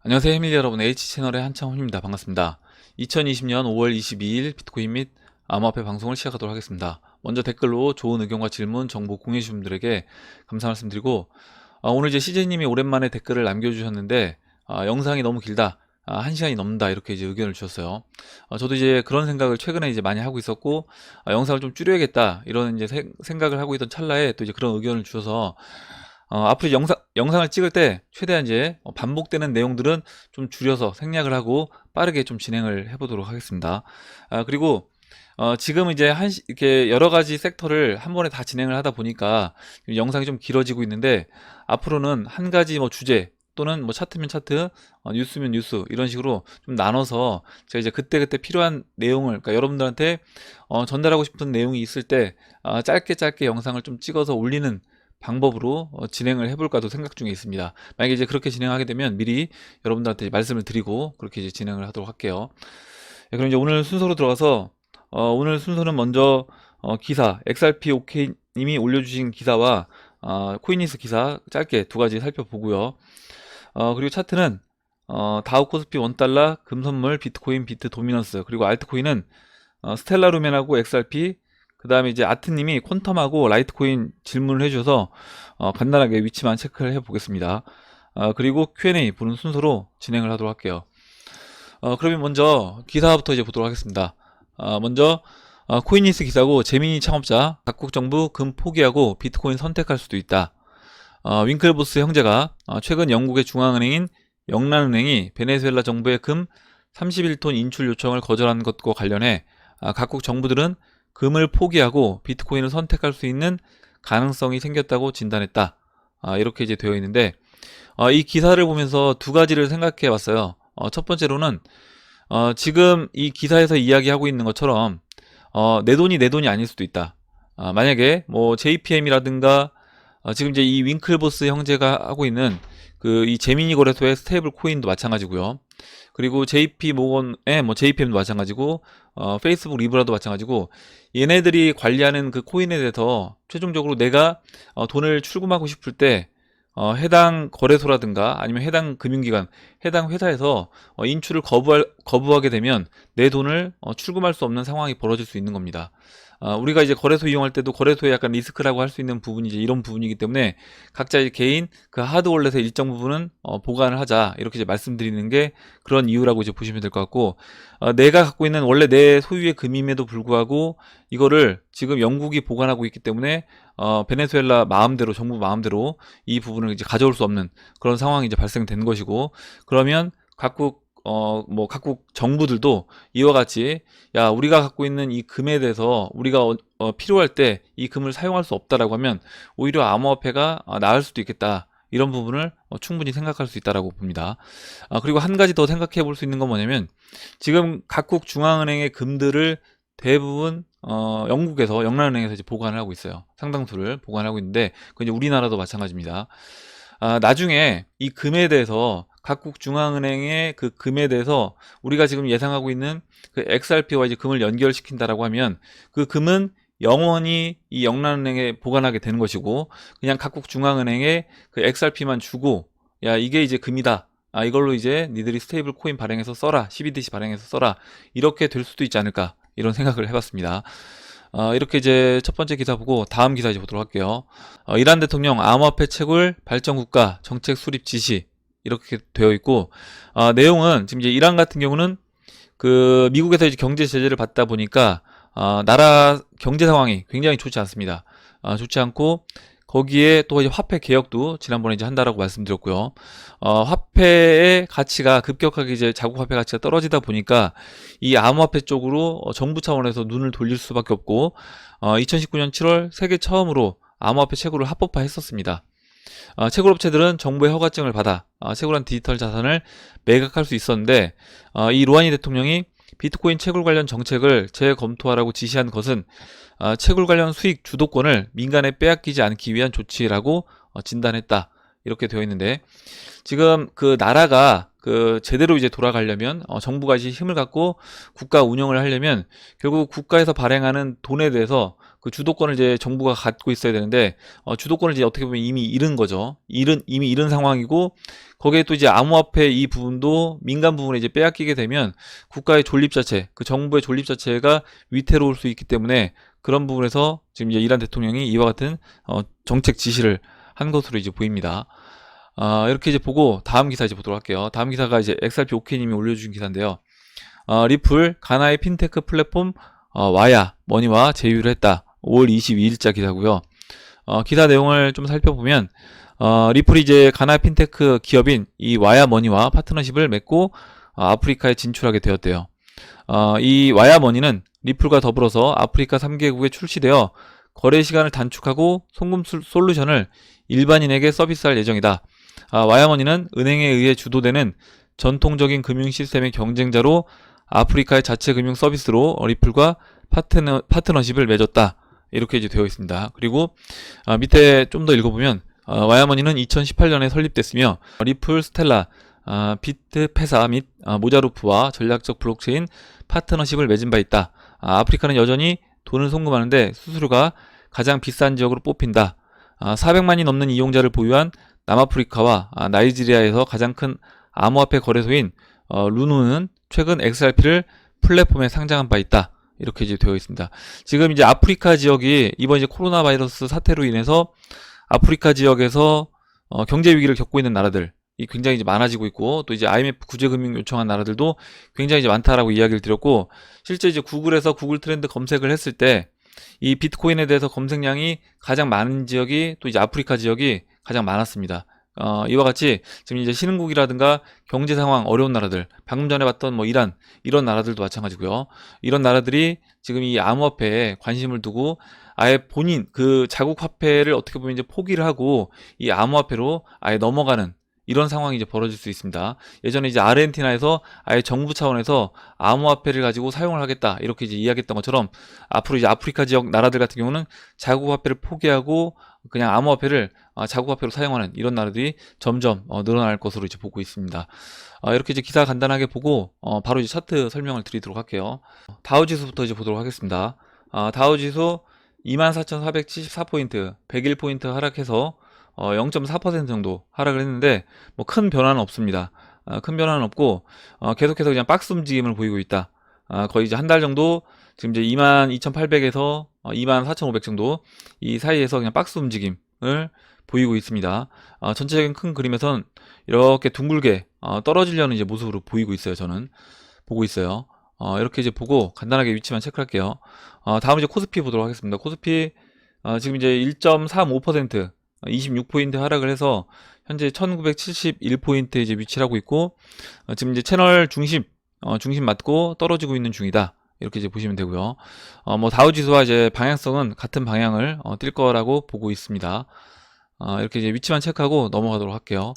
안녕하세요 해밀리 여러분, H채널의 한창훈입니다. 반갑습니다. 2020년 5월 22일 비트코인 및 암호화폐 방송을 시작하도록 하겠습니다. 먼저 댓글로 좋은 의견과 질문, 정보 공유해주신 분들에게 감사 말씀드리고, 오늘 이제 CJ님이 오랜만에 댓글을 남겨주셨는데, 영상이 너무 길다, 1시간이 넘는다, 이렇게 이제 의견을 주셨어요. 저도 이제 그런 생각을 최근에 이제 많이 하고 있었고, 영상을 좀 줄여야겠다, 이런 이제 생각을 하고 있던 찰나에 또 이제 그런 의견을 주셔서, 앞으로 영상을 찍을 때 최대한 이제 반복되는 내용들은 좀 줄여서 생략을 하고 빠르게 좀 진행을 해보도록 하겠습니다. 그리고 지금 이제 이렇게 여러 가지 섹터를 한 번에 다 진행을 하다 보니까 영상이 좀 길어지고 있는데, 앞으로는 한 가지 뭐 주제 또는 뭐 차트면 차트, 뉴스면 뉴스, 이런 식으로 좀 나눠서 제가 이제 그때그때 필요한 내용을, 그러니까 여러분들한테 전달하고 싶은 내용이 있을 때 짧게 짧게 영상을 좀 찍어서 올리는 방법으로 진행을 해볼까도 생각 중에 있습니다. 만약에 이제 그렇게 진행하게 되면 미리 여러분들한테 말씀을 드리고 그렇게 이제 진행을 하도록 할게요. 그럼 이제 오늘 순서로 들어가서, 오늘 순서는 먼저 기사, XRP OK님이 올려주신 기사와 코인니스 기사 짧게 두 가지 살펴보고요. 그리고 차트는 다우 코스피 $1, 금선물, 비트코인, 비트 도미넌스, 그리고 알트코인은 스텔라 루멘하고 XRP, 그 다음에 이제 아트님이 퀀텀하고 라이트코인 질문을 해주셔서 간단하게 위치만 체크를 해보겠습니다. 그리고 Q&A 보는 순서로 진행을 하도록 할게요. 그러면 먼저 기사부터 이제 보도록 하겠습니다. 먼저 코인니스 기사고, 재민이 창업자 각국 정부 금 포기하고 비트코인 선택할 수도 있다. 윙클보스 형제가 최근 영국의 중앙은행인 영란은행이 베네수엘라 정부의 금 31톤 인출 요청을 거절한 것과 관련해 각국 정부들은 금을 포기하고 비트코인을 선택할 수 있는 가능성이 생겼다고 진단했다. 이렇게 이제 되어 있는데, 이 기사를 보면서 두 가지를 생각해 봤어요. 첫 번째로는 지금 이 기사에서 이야기하고 있는 것처럼 내 돈이 내 돈이 아닐 수도 있다. 만약에 뭐 JPM이라든가 지금 이제 이 윙클보스 형제가 하고 있는 그 이 제미니 거래소의 스테이블 코인도 마찬가지고요. 그리고 JP 모건의 뭐 JPM도 마찬가지고, 페이스북 리브라도 마찬가지고, 얘네들이 관리하는 그 코인에 대해서 최종적으로 내가 돈을 출금하고 싶을 때 해당 거래소라든가 아니면 해당 금융기관, 해당 회사에서 인출을 거부하게 되면 내 돈을 출금할 수 없는 상황이 벌어질 수 있는 겁니다. 우리가 이제 거래소 이용할 때도 거래소에 약간 리스크라고 할 수 있는 부분이 이제 이런 부분이기 때문에 각자 이제 개인 그 하드월렛의 일정 부분은 보관을 하자, 이렇게 이제 말씀드리는 게 그런 이유라고 이제 보시면 될 것 같고, 내가 갖고 있는 원래 내 소유의 금임에도 불구하고 이거를 지금 영국이 보관하고 있기 때문에 베네수엘라 마음대로, 정부 마음대로 이 부분을 이제 가져올 수 없는 그런 상황이 이제 발생된 것이고, 그러면 각국 뭐 각국 정부들도 이와 같이, 야, 우리가 갖고 있는 이 금에 대해서 우리가 필요할 때 이 금을 사용할 수 없다라고 하면 오히려 암호화폐가 나을 수도 있겠다, 이런 부분을 충분히 생각할 수 있다라고 봅니다. 그리고 한 가지 더 생각해 볼 수 있는 건 뭐냐면, 지금 각국 중앙은행의 금들을 대부분 영국에서, 영란은행에서 이제 보관을 하고 있어요. 상당수를 보관하고 있는데, 그 이제 우리나라도 마찬가지입니다. 나중에 이 금에 대해서, 각국 중앙은행의 그 금에 대해서 우리가 지금 예상하고 있는 그 XRP와 이제 금을 연결시킨다라고 하면, 그 금은 영원히 이 영란은행에 보관하게 되는 것이고, 그냥 각국 중앙은행에 그 XRP만 주고, 야, 이게 이제 금이다, 이걸로 이제 니들이 스테이블 코인 발행해서 써라, CBDC 발행해서 써라, 이렇게 될 수도 있지 않을까, 이런 생각을 해봤습니다. 이렇게 이제 첫 번째 기사 보고 다음 기사 이제 보도록 할게요. 이란 대통령 암호화폐 채굴 발전국가 정책 수립 지시, 이렇게 되어 있고, 내용은 지금 이제 이란 같은 경우는 그 미국에서 이제 경제 제재를 받다 보니까 나라 경제 상황이 굉장히 좋지 않습니다. 좋지 않고, 거기에 또 이제 화폐 개혁도 지난번에 이제 한다라고 말씀드렸고요. 화폐의 가치가 급격하게, 이제 자국 화폐 가치가 떨어지다 보니까 이 암호화폐 쪽으로 정부 차원에서 눈을 돌릴 수밖에 없고, 2019년 7월 세계 처음으로 암호화폐 채굴을 합법화했었습니다. 채굴업체들은 정부의 허가증을 받아 채굴한 디지털 자산을 매각할 수 있었는데, 이 루하니 대통령이 비트코인 채굴 관련 정책을 재검토하라고 지시한 것은 채굴 관련 수익 주도권을 민간에 빼앗기지 않기 위한 조치라고 진단했다, 이렇게 되어 있는데, 지금 그 나라가 제대로 이제 돌아가려면, 정부가 이제 힘을 갖고 국가 운영을 하려면 결국 국가에서 발행하는 돈에 대해서 그 주도권을 이제 정부가 갖고 있어야 되는데, 주도권을 이제 어떻게 보면 이미 잃은 거죠. 이미 잃은 상황이고, 거기에 또 이제 암호화폐 이 부분도 민간 부분에 이제 빼앗기게 되면 국가의 존립 자체, 그 정부의 존립 자체가 위태로울 수 있기 때문에 그런 부분에서 지금 이제 이란 대통령이 이와 같은 정책 지시를 한 것으로 이제 보입니다. 이렇게 이제 보고 다음 기사 이제 보도록 할게요. 다음 기사가 이제 XRP 오케이님이 올려주신 기사인데요. 리플 가나의 핀테크 플랫폼 와야 머니와 제휴를 했다. 5월 22일자 기사고요. 기사 내용을 좀 살펴보면 리플이 이제 가나 핀테크 기업인 이 와야 머니와 파트너십을 맺고 아프리카에 진출하게 되었대요. 이 와야 머니는 리플과 더불어서 아프리카 3개국에 출시되어 거래 시간을 단축하고 송금 솔루션을 일반인에게 서비스할 예정이다. 와야머니는 은행에 의해 주도되는 전통적인 금융 시스템의 경쟁자로 아프리카의 자체 금융 서비스로 리플과 파트너십을 맺었다. 이렇게 이제 되어 있습니다. 그리고 밑에 좀 더 읽어보면 와야머니는 2018년에 설립됐으며 리플, 스텔라, 비트페사 및 모자루프와 전략적 블록체인 파트너십을 맺은 바 있다. 아프리카는 여전히 돈을 송금하는데 수수료가 가장 비싼 지역으로 뽑힌다. 400만이 넘는 이용자를 보유한 남아프리카와 나이지리아에서 가장 큰 암호화폐 거래소인 루누는 최근 XRP를 플랫폼에 상장한 바 있다. 이렇게 이제 되어 있습니다. 지금 이제 아프리카 지역이 이번 이제 코로나 바이러스 사태로 인해서 아프리카 지역에서 경제 위기를 겪고 있는 나라들이 굉장히 이제 많아지고 있고, 또 이제 IMF 구제 금융 요청한 나라들도 굉장히 이제 많다라고 이야기를 드렸고, 실제 이제 구글에서 구글 트렌드 검색을 했을 때 이 비트코인에 대해서 검색량이 가장 많은 지역이 또 이제 아프리카 지역이 가장 많았습니다. 이와 같이 지금 이제 신흥국이라든가 경제 상황 어려운 나라들, 방금 전에 봤던 뭐 이란, 이런 나라들도 마찬가지고요. 이런 나라들이 지금 이 암호화폐에 관심을 두고 아예 본인 그 자국 화폐를 어떻게 보면 이제 포기를 하고 이 암호화폐로 아예 넘어가는 이런 상황이 이제 벌어질 수 있습니다. 예전에 이제 아르헨티나에서 아예 정부 차원에서 암호화폐를 가지고 사용을 하겠다 이렇게 이제 이야기했던 것처럼, 앞으로 이제 아프리카 지역 나라들 같은 경우는 자국 화폐를 포기하고 그냥 암호화폐를 자국 화폐로 사용하는 이런 나라들이 점점 늘어날 것으로 이제 보고 있습니다. 이렇게 이제 기사 간단하게 보고 바로 이제 차트 설명을 드리도록 할게요. 다우지수부터 이제 보도록 하겠습니다. 다우지수 24,474포인트, 101포인트 하락해서 0.4% 정도 하락을 했는데 뭐 큰 변화는 없습니다. 큰 변화는 없고 계속해서 그냥 박스 움직임을 보이고 있다. 거의 이제 한 달 정도 지금 이제 22,800에서 24,500 정도 이 사이에서 그냥 박스 움직임을 보이고 있습니다. 전체적인 큰 그림에선 이렇게 둥글게 떨어지려는 이제 모습으로 보이고 있어요. 저는 보고 있어요. 이렇게 이제 보고 간단하게 위치만 체크할게요. 다음 이제 코스피 보도록 하겠습니다. 코스피 지금 이제 1.35% 26포인트 하락을 해서 현재 1971포인트에 이제 위치를 하고 있고, 지금 이제 채널 중심 맞고 떨어지고 있는 중이다. 이렇게 이제 보시면 되고요. 뭐 다우지수와 이제 방향성은 같은 방향을 띌 거라고 보고 있습니다. 이렇게 이제 위치만 체크하고 넘어가도록 할게요.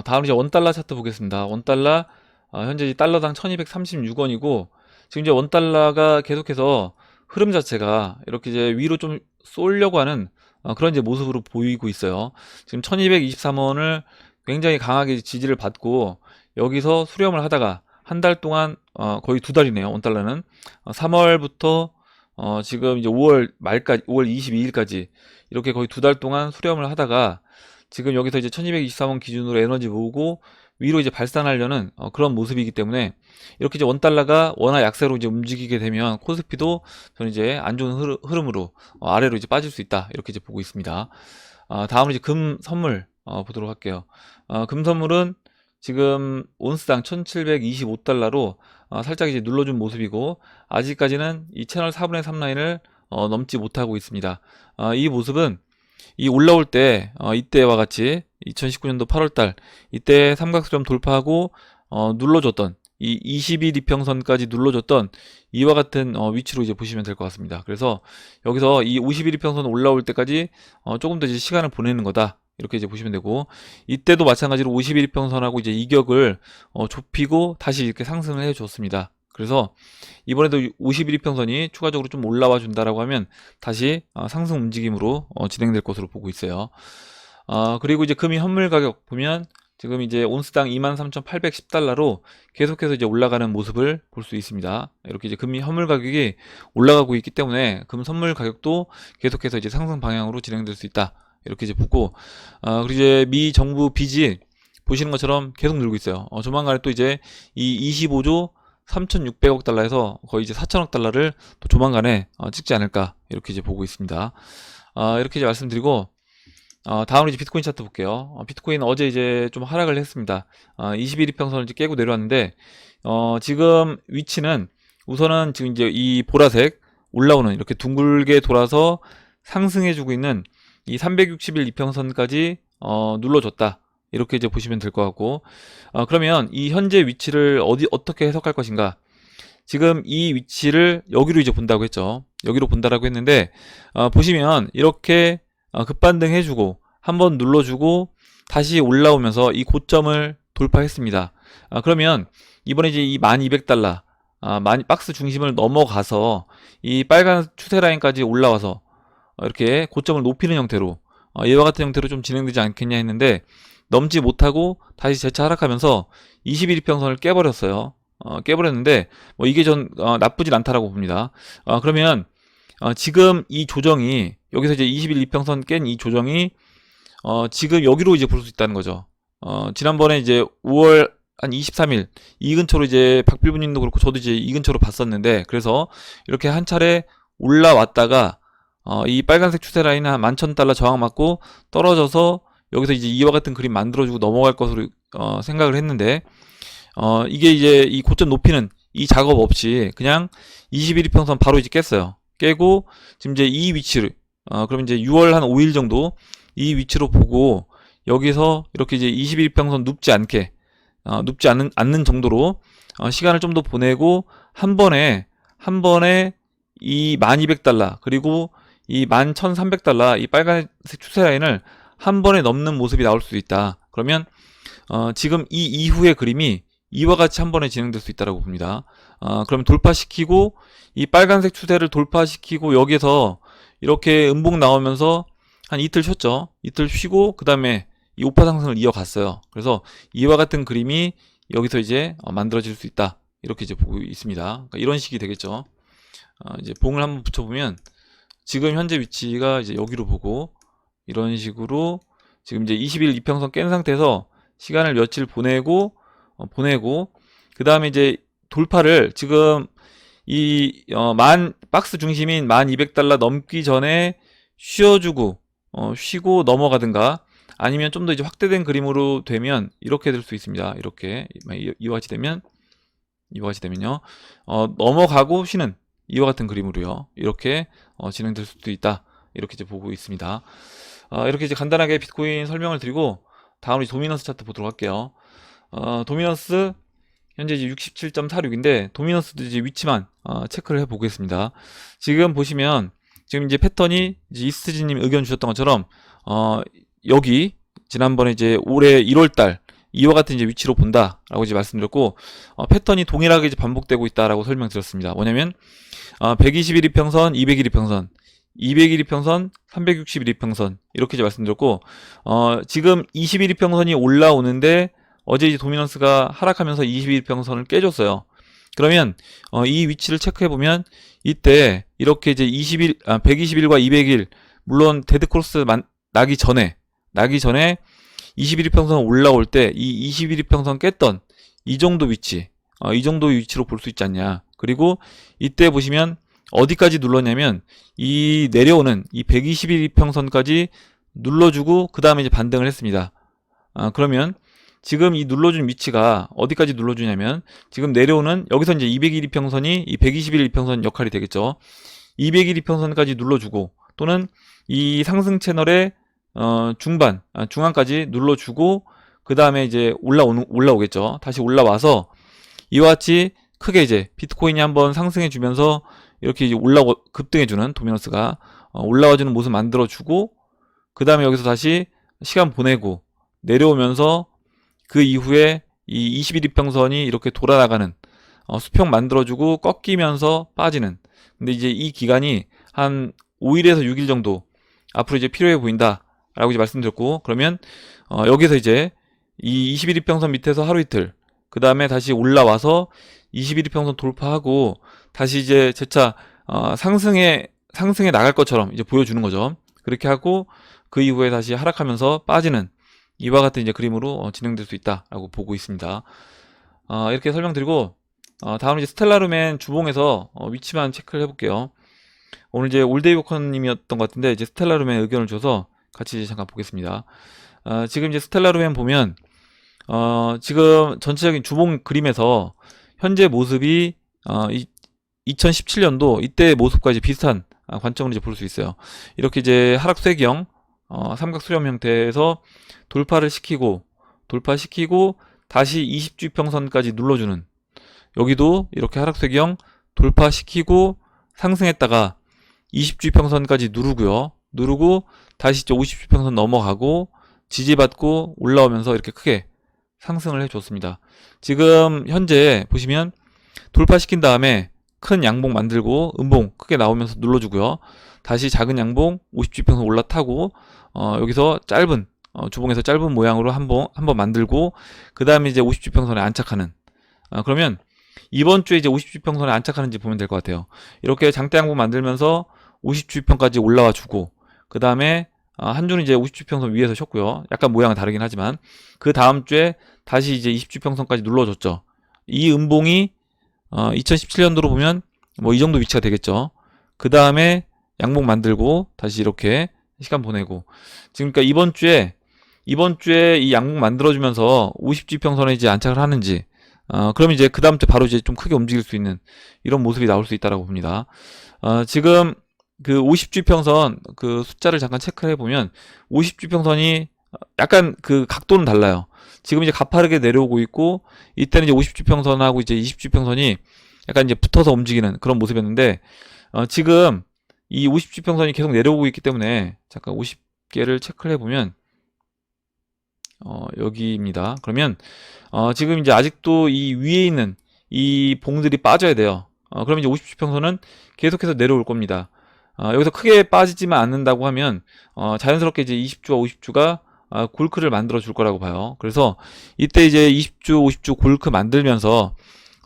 다음 이제 원달러 차트 보겠습니다. 원달러 현재 이제 달러당 1236원이고, 지금 이제 원달러가 계속해서 흐름 자체가 이렇게 이제 위로 좀 쏠려고 하는 그런 이제 모습으로 보이고 있어요. 지금 1223원을 굉장히 강하게 지지를 받고 여기서 수렴을 하다가 한 달 동안 거의 두 달이네요. 원달러는 3월부터 지금 이제 5월 말까지 5월 22일까지 이렇게 거의 두 달 동안 수렴을 하다가 지금 여기서 이제 1223원 기준으로 에너지 모으고 위로 이제 발산하려는 그런 모습이기 때문에, 이렇게 이제 원달러가 워낙 약세로 이제 움직이게 되면 코스피도 저는 이제 안 좋은 흐름으로 아래로 이제 빠질 수 있다. 이렇게 이제 보고 있습니다. 다음으로 이제 금 선물 보도록 할게요. 금 선물은 지금 온스당 1725달러로 살짝 이제 눌러준 모습이고, 아직까지는 이 채널 4분의 3 라인을 넘지 못하고 있습니다. 이 모습은 이 올라올 때 이때와 같이 2019년도 8월달 이때 삼각수렴 돌파하고 눌러줬던 이 20일 이평선까지 눌러줬던 이와 같은 위치로 이제 보시면 될 것 같습니다. 그래서 여기서 이 50일 이평선 올라올 때까지 조금 더 이제 시간을 보내는 거다. 이렇게 이제 보시면 되고, 이때도 마찬가지로 50일 이평선하고 이제 이격을 좁히고 다시 이렇게 상승을 해 줬습니다. 그래서 이번에도 50일 이평선이 추가적으로 좀 올라와 준다라고 하면 다시 상승 움직임으로 진행될 것으로 보고 있어요. 그리고 이제 금이 현물 가격 보면 지금 이제 온스당 23,810달러로 계속해서 이제 올라가는 모습을 볼 수 있습니다. 이렇게 이제 금리 현물 가격이 올라가고 있기 때문에 금 선물 가격도 계속해서 이제 상승 방향으로 진행될 수 있다. 이렇게 이제 보고, 그리고 이제 미 정부 빚이 보시는 것처럼 계속 늘고 있어요. 조만간에 또 이제 이 25조 3,600억 달러에서 거의 이제 4천억 달러를 또 조만간에 찍지 않을까 이렇게 이제 보고 있습니다. 이렇게 이제 말씀드리고, 다음으로 이제 비트코인 차트 볼게요. 비트코인 어제 이제 좀 하락을 했습니다. 21 이평선을 이제 깨고 내려왔는데, 지금 위치는 우선은 지금 이제 이 보라색 올라오는 이렇게 둥글게 돌아서 상승해주고 있는 이 361 이평선까지 눌러줬다. 이렇게 이제 보시면 될 것 같고, 그러면 이 현재 위치를 어떻게 해석할 것인가? 지금 이 위치를 여기로 이제 본다고 했죠. 여기로 본다라고 했는데, 보시면 이렇게 급반등 해주고 한번 눌러주고 다시 올라오면서 이 고점을 돌파했습니다. 그러면 이번에 이제 이 1200달러 박스 중심을 넘어가서 이 빨간 추세 라인까지 올라와서 이렇게 고점을 높이는 형태로 이와 같은 형태로 좀 진행되지 않겠냐 했는데, 넘지 못하고 다시 재차 하락하면서 21 이평선을 깨버렸어요. 깨버렸는데 뭐 이게 전 나쁘진 않다라고 봅니다. 그러면 지금 이 조정이 여기서 이제 21 이평선 깬 이 조정이 지금 여기로 이제 볼 수 있다는 거죠. 지난번에 이제 5월 한 23일 이 근처로 이제 박필부님도 그렇고 저도 이제 이 근처로 봤었는데, 그래서 이렇게 한 차례 올라왔다가 이 빨간색 추세 라인 한 11,000달러 저항 맞고 떨어져서 여기서 이제 이와 같은 그림 만들어주고 넘어갈 것으로 생각을 했는데, 이게 이제 이 고점 높이는 이 작업 없이 그냥 21 이평선 바로 이제 깼어요. 깨고 지금 이제 이 위치를 그럼 이제 6월 한 5일 정도 이 위치로 보고 여기서 이렇게 이제 21 이평선 눕지 눕지 않는 정도로 시간을 좀 더 보내고 한 번에 이 1200달러 그리고 이 11,300달러 이 빨간색 추세 라인을 한 번에 넘는 모습이 나올 수도 있다. 그러면 지금 이 이후의 그림이 이와 같이 한 번에 진행될 수 있다고 봅니다. 그러면 돌파시키고 이 빨간색 추세를 돌파시키고 여기서 이렇게 음봉 나오면서 한 이틀 쉬었죠. 이틀 쉬고 그 다음에 이 우파 상승을 이어갔어요. 그래서 이와 같은 그림이 여기서 이제 만들어질 수 있다. 이렇게 이제 보고 있습니다. 그러니까 이런 식이 되겠죠. 이제 봉을 한번 붙여보면 지금 현재 위치가 이제 여기로 보고 이런 식으로 지금 이제 21 이평선 깬 상태에서 시간을 며칠 보내고 그 다음에 이제 돌파를 지금 이 박스 중심인 1200달러 넘기 전에 쉬어주고 쉬고 넘어가든가, 아니면 좀 더 이제 확대된 그림으로 되면 이렇게 될 수 있습니다. 이렇게 이와 같이 되면요 넘어가고 쉬는 이와 같은 그림으로요 이렇게 진행될 수도 있다. 이렇게 이제 보고 있습니다. 이렇게 이제 간단하게 비트코인 설명을 드리고 다음으로 도미넌스 차트 보도록 할게요. 도미넌스 현재 이제 67.46인데 도미넌스도 이제 위치만 체크를 해 보겠습니다. 지금 보시면 지금 이제 패턴이 이제 이스트지님 의견 주셨던 것처럼 여기 지난번에 이제 올해 1월달 이와 같은 이제 위치로 본다라고 이제 말씀드렸고, 패턴이 동일하게 이제 반복되고 있다라고 설명드렸습니다. 뭐냐면 121 이평선, 201 이평선, 201 이평선, 361 이평선 이렇게 이제 말씀드렸고, 지금 21 이평선이 올라오는데 어제 이제 도미넌스가 하락하면서 21 이평선을 깨줬어요. 그러면 이 위치를 체크해 보면 이때 이렇게 이제 121과 201 물론 데드 크로스 나기 전에 21 이평선 올라올 때 이 21 이평선 깼던 이 정도 위치, 이 정도 위치로 볼 수 있지 않냐. 그리고 이때 보시면 어디까지 눌렀냐면 이 내려오는 이 121 이평선까지 눌러주고 그 다음에 이제 반등을 했습니다. 그러면 지금 이 눌러준 위치가 어디까지 눌러주냐면 지금 내려오는 여기서 이제 201 이평선이 이 121 이평선 역할이 되겠죠. 201 이평선까지 눌러주고 또는 이 상승 채널의 중앙까지 눌러주고 그 다음에 이제 올라오겠죠. 다시 올라와서 이와 같이 크게 이제 비트코인이 한번 상승해 주면서 이렇게 이제 급등해주는 도미넌스가 올라와주는 모습 만들어주고 그 다음에 여기서 다시 시간 보내고 내려오면서 그 이후에 이 21 이평선이 이렇게 돌아나가는 수평 만들어주고 꺾이면서 빠지는, 근데 이제 이 기간이 한 5일에서 6일 정도 앞으로 이제 필요해 보인다 라고 이제 말씀드렸고, 그러면 여기서 이제 이 21이평선 밑에서 하루 이틀, 그 다음에 다시 올라와서 21이평선 돌파하고 다시 이제 재차 상승에 나갈 것처럼 이제 보여주는 거죠. 그렇게 하고 그 이후에 다시 하락하면서 빠지는 이와 같은 이제 그림으로 진행될 수 있다라고 보고 있습니다. 이렇게 설명드리고 다음 이제 스텔라루멘 주봉에서 위치만 체크를 해볼게요. 오늘 이제 올데이워커님이었던 것 같은데 이제 스텔라루멘 의견을 줘서 같이 잠깐 보겠습니다. 지금 이제 스텔라루멘 보면 지금 전체적인 주봉 그림에서 현재 모습이 2017년도 이때 모습과 이제 비슷한 관점으로 이제 볼 수 있어요. 이렇게 이제 하락쇄경 삼각수렴 형태에서 돌파시키고 다시 20주평선까지 눌러주는, 여기도 이렇게 하락쇄경 돌파시키고 상승했다가 20주평선까지 누르고 다시 50주평선 넘어가고 지지받고 올라오면서 이렇게 크게 상승을 해줬습니다. 지금 현재 보시면 돌파시킨 다음에 큰 양봉 만들고 음봉 크게 나오면서 눌러주고요. 다시 작은 양봉 50주평선 올라타고 여기서 짧은 주봉에서 짧은 모양으로 한번 만들고 그 다음에 이제 50주평선에 안착하는, 그러면 이번 주에 이제 50주평선에 안착하는지 보면 될 것 같아요. 이렇게 장대 양봉 만들면서 50주평까지 올라와 주고 그 다음에 한 주는 이제 50주평선 위에서 쉬었고요. 약간 모양은 다르긴 하지만 그 다음 주에 다시 이제 20주평선까지 눌러줬죠. 이 음봉이 2017년도로 보면 뭐 이 정도 위치가 되겠죠. 그 다음에 양봉 만들고 다시 이렇게 시간 보내고 지금 그러니까 이번 주에 이 양봉 만들어주면서 50주평선에 이제 안착을 하는지 그럼 이제 그 다음 주 바로 이제 좀 크게 움직일 수 있는 이런 모습이 나올 수 있다라고 봅니다. 지금 그 50주평선 그 숫자를 잠깐 체크를 해보면 50주평선이 약간 그 각도는 달라요. 지금 이제 가파르게 내려오고 있고 이때는 이제 50주평선하고 이제 20주평선이 약간 이제 붙어서 움직이는 그런 모습이었는데 지금 이 50주평선이 계속 내려오고 있기 때문에 잠깐 50개를 체크를 해보면 여기입니다. 그러면 지금 이제 아직도 이 위에 있는 이 봉들이 빠져야 돼요. 그러면 이제 50주평선은 계속해서 내려올 겁니다. 여기서 크게 빠지지만 않는다고 하면 자연스럽게 이제 20주와 50주가 골크를 만들어 줄 거라고 봐요. 그래서 이때 이제 20주, 50주 골크 만들면서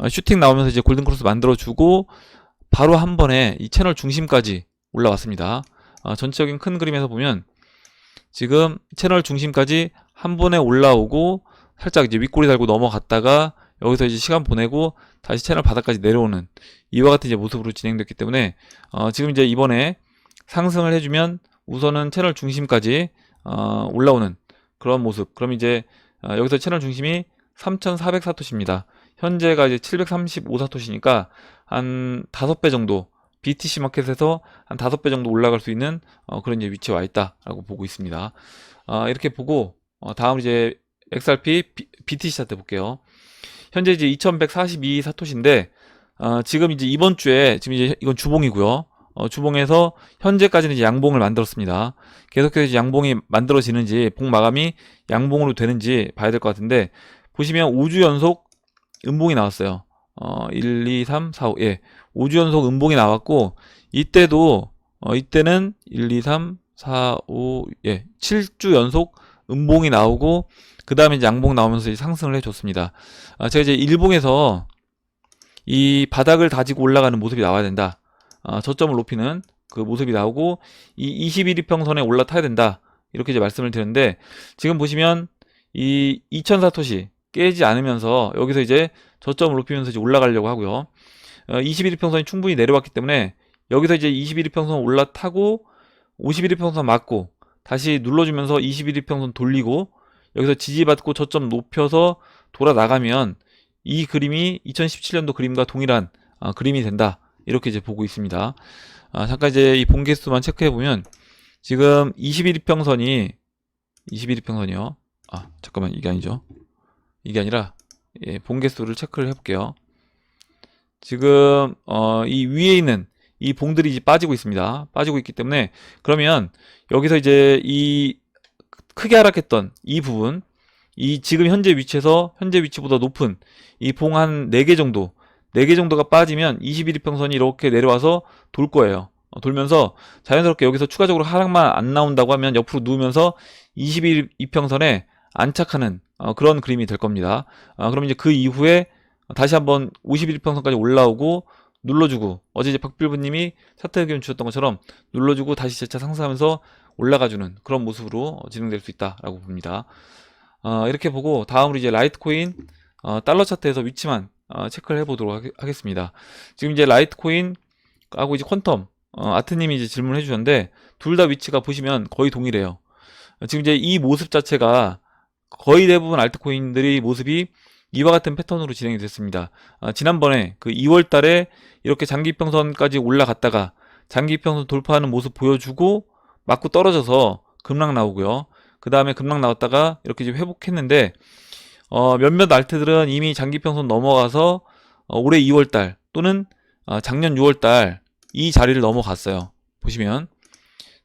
슈팅 나오면서 이제 골든 크로스 만들어 주고 바로 한 번에 이 채널 중심까지 올라왔습니다. 전체적인 큰 그림에서 보면 지금 채널 중심까지 한 번에 올라오고 살짝 이제 윗꼬리 달고 넘어갔다가 여기서 이제 시간 보내고 다시 채널 바닥까지 내려오는 이와 같은 이제 모습으로 진행됐기 때문에 지금 이제 이번에 상승을 해주면 우선은 채널 중심까지 올라오는 그런 모습. 그럼 이제 여기서 채널 중심이 3400사토시입니다. 현재가 이제 735사토시니까 한 5배 정도 BTC 마켓에서 한 5배 정도 올라갈 수 있는 그런 이제 위치에 와 있다라고 보고 있습니다. 이렇게 보고 다음 이제 XRP BTC 차트 볼게요. 현재 이제 2142사토시인데 지금 이제 이번 주에 지금 이제 이건 주봉이고요. 주봉에서 현재까지는 이제 양봉을 만들었습니다. 계속해서 이제 양봉이 만들어지는지 봉 마감이 양봉으로 되는지 봐야 될 것 같은데 보시면 5주 연속 음봉이 나왔어요. 1, 2, 3, 4, 5. 예. 5주 연속 음봉이 나왔고 이때도 이때는 1, 2, 3, 4, 5, 예. 7주 연속 음봉이 나오고 그 다음에 이제 양봉 나오면서 이제 상승을 해줬습니다. 제가 이제 일봉에서 이 바닥을 다지고 올라가는 모습이 나와야 된다. 저점을 높이는 그 모습이 나오고 이 21이평선에 올라타야 된다. 이렇게 이제 말씀을 드렸는데 지금 보시면 이 2000사토시 깨지 않으면서 여기서 이제 저점을 높이면서 이제 올라가려고 하고요. 21이평선이 충분히 내려왔기 때문에 여기서 이제 21이평선 올라타고 51이평선 맞고 다시 눌러주면서 21이평선 돌리고 여기서 지지받고 저점 높여서 돌아 나가면 이 그림이 2017년도 그림과 동일한 그림이 된다. 이렇게 이제 보고 있습니다. 잠깐 이제 이 봉개수만 체크해 보면 지금 21이평선이 21이평선이요. 잠깐만 이게 아니죠. 이게 아니라 봉개수를 체크를 해볼게요. 지금 이 위에 있는 이 봉들이 이제 빠지고 있습니다. 빠지고 있기 때문에 그러면 여기서 이제 이 크게 하락했던 이 부분, 이 지금 현재 위치에서 현재 위치보다 높은 이 봉 한 4개 정도, 4개 정도가 빠지면 21이평선이 이렇게 내려와서 돌 거예요. 돌면서 자연스럽게 여기서 추가적으로 하락만 안 나온다고 하면 옆으로 누우면서 21이평선에 안착하는 그런 그림이 될 겁니다. 그럼 이제 그 이후에 다시 한번 51평선까지 올라오고 눌러주고, 어제 이제 박필부님이 차트 의견 주셨던 것처럼 눌러주고 다시 재차 상승하면서 올라가주는 그런 모습으로 진행될 수 있다라고 봅니다. 이렇게 보고 다음으로 이제 라이트코인 달러 차트에서 위치만 체크를 해보도록 하겠습니다. 지금 이제 라이트코인 하고 이제 퀀텀 아트님이 이제 질문해 주셨는데 둘 다 위치가 보시면 거의 동일해요. 지금 이제 이 모습 자체가 거의 대부분 알트코인들이 모습이 이와 같은 패턴으로 진행이 됐습니다. 지난번에 그 2월 달에 이렇게 장기평선까지 올라갔다가 장기평선 돌파하는 모습 보여주고 맞고 떨어져서 급락 나오고요. 그 다음에 급락 나왔다가 이렇게 이제 회복했는데 몇몇 알트들은 이미 장기평선 넘어가서 올해 2월 달 또는 작년 6월 달 이 자리를 넘어갔어요. 보시면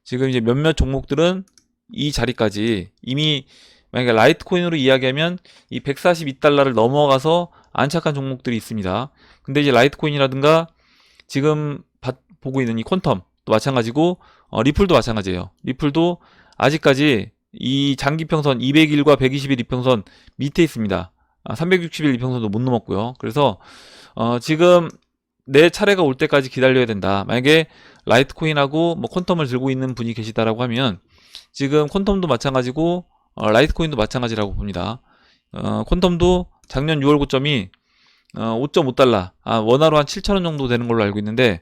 지금 이제 몇몇 종목들은 이 자리까지 이미, 만약에 라이트코인으로 이야기하면 이 142달러를 넘어가서 안착한 종목들이 있습니다. 근데 이제 라이트코인이라든가 지금 보고 있는 이 퀀텀도 마찬가지고 리플도 마찬가지예요. 리플도 아직까지 이 장기평선 200일과 120일 이평선 밑에 있습니다. 360일 이평선도 못 넘었고요. 그래서 지금 내 차례가 올 때까지 기다려야 된다. 만약에 라이트코인하고 뭐 퀀텀을 들고 있는 분이 계시다라고 하면 지금 퀀텀도 마찬가지고 라이트코인도 마찬가지라고 봅니다. 퀀텀도 작년 6월 고점이 5.5달러, 원화로 한 7,000원 정도 되는 걸로 알고 있는데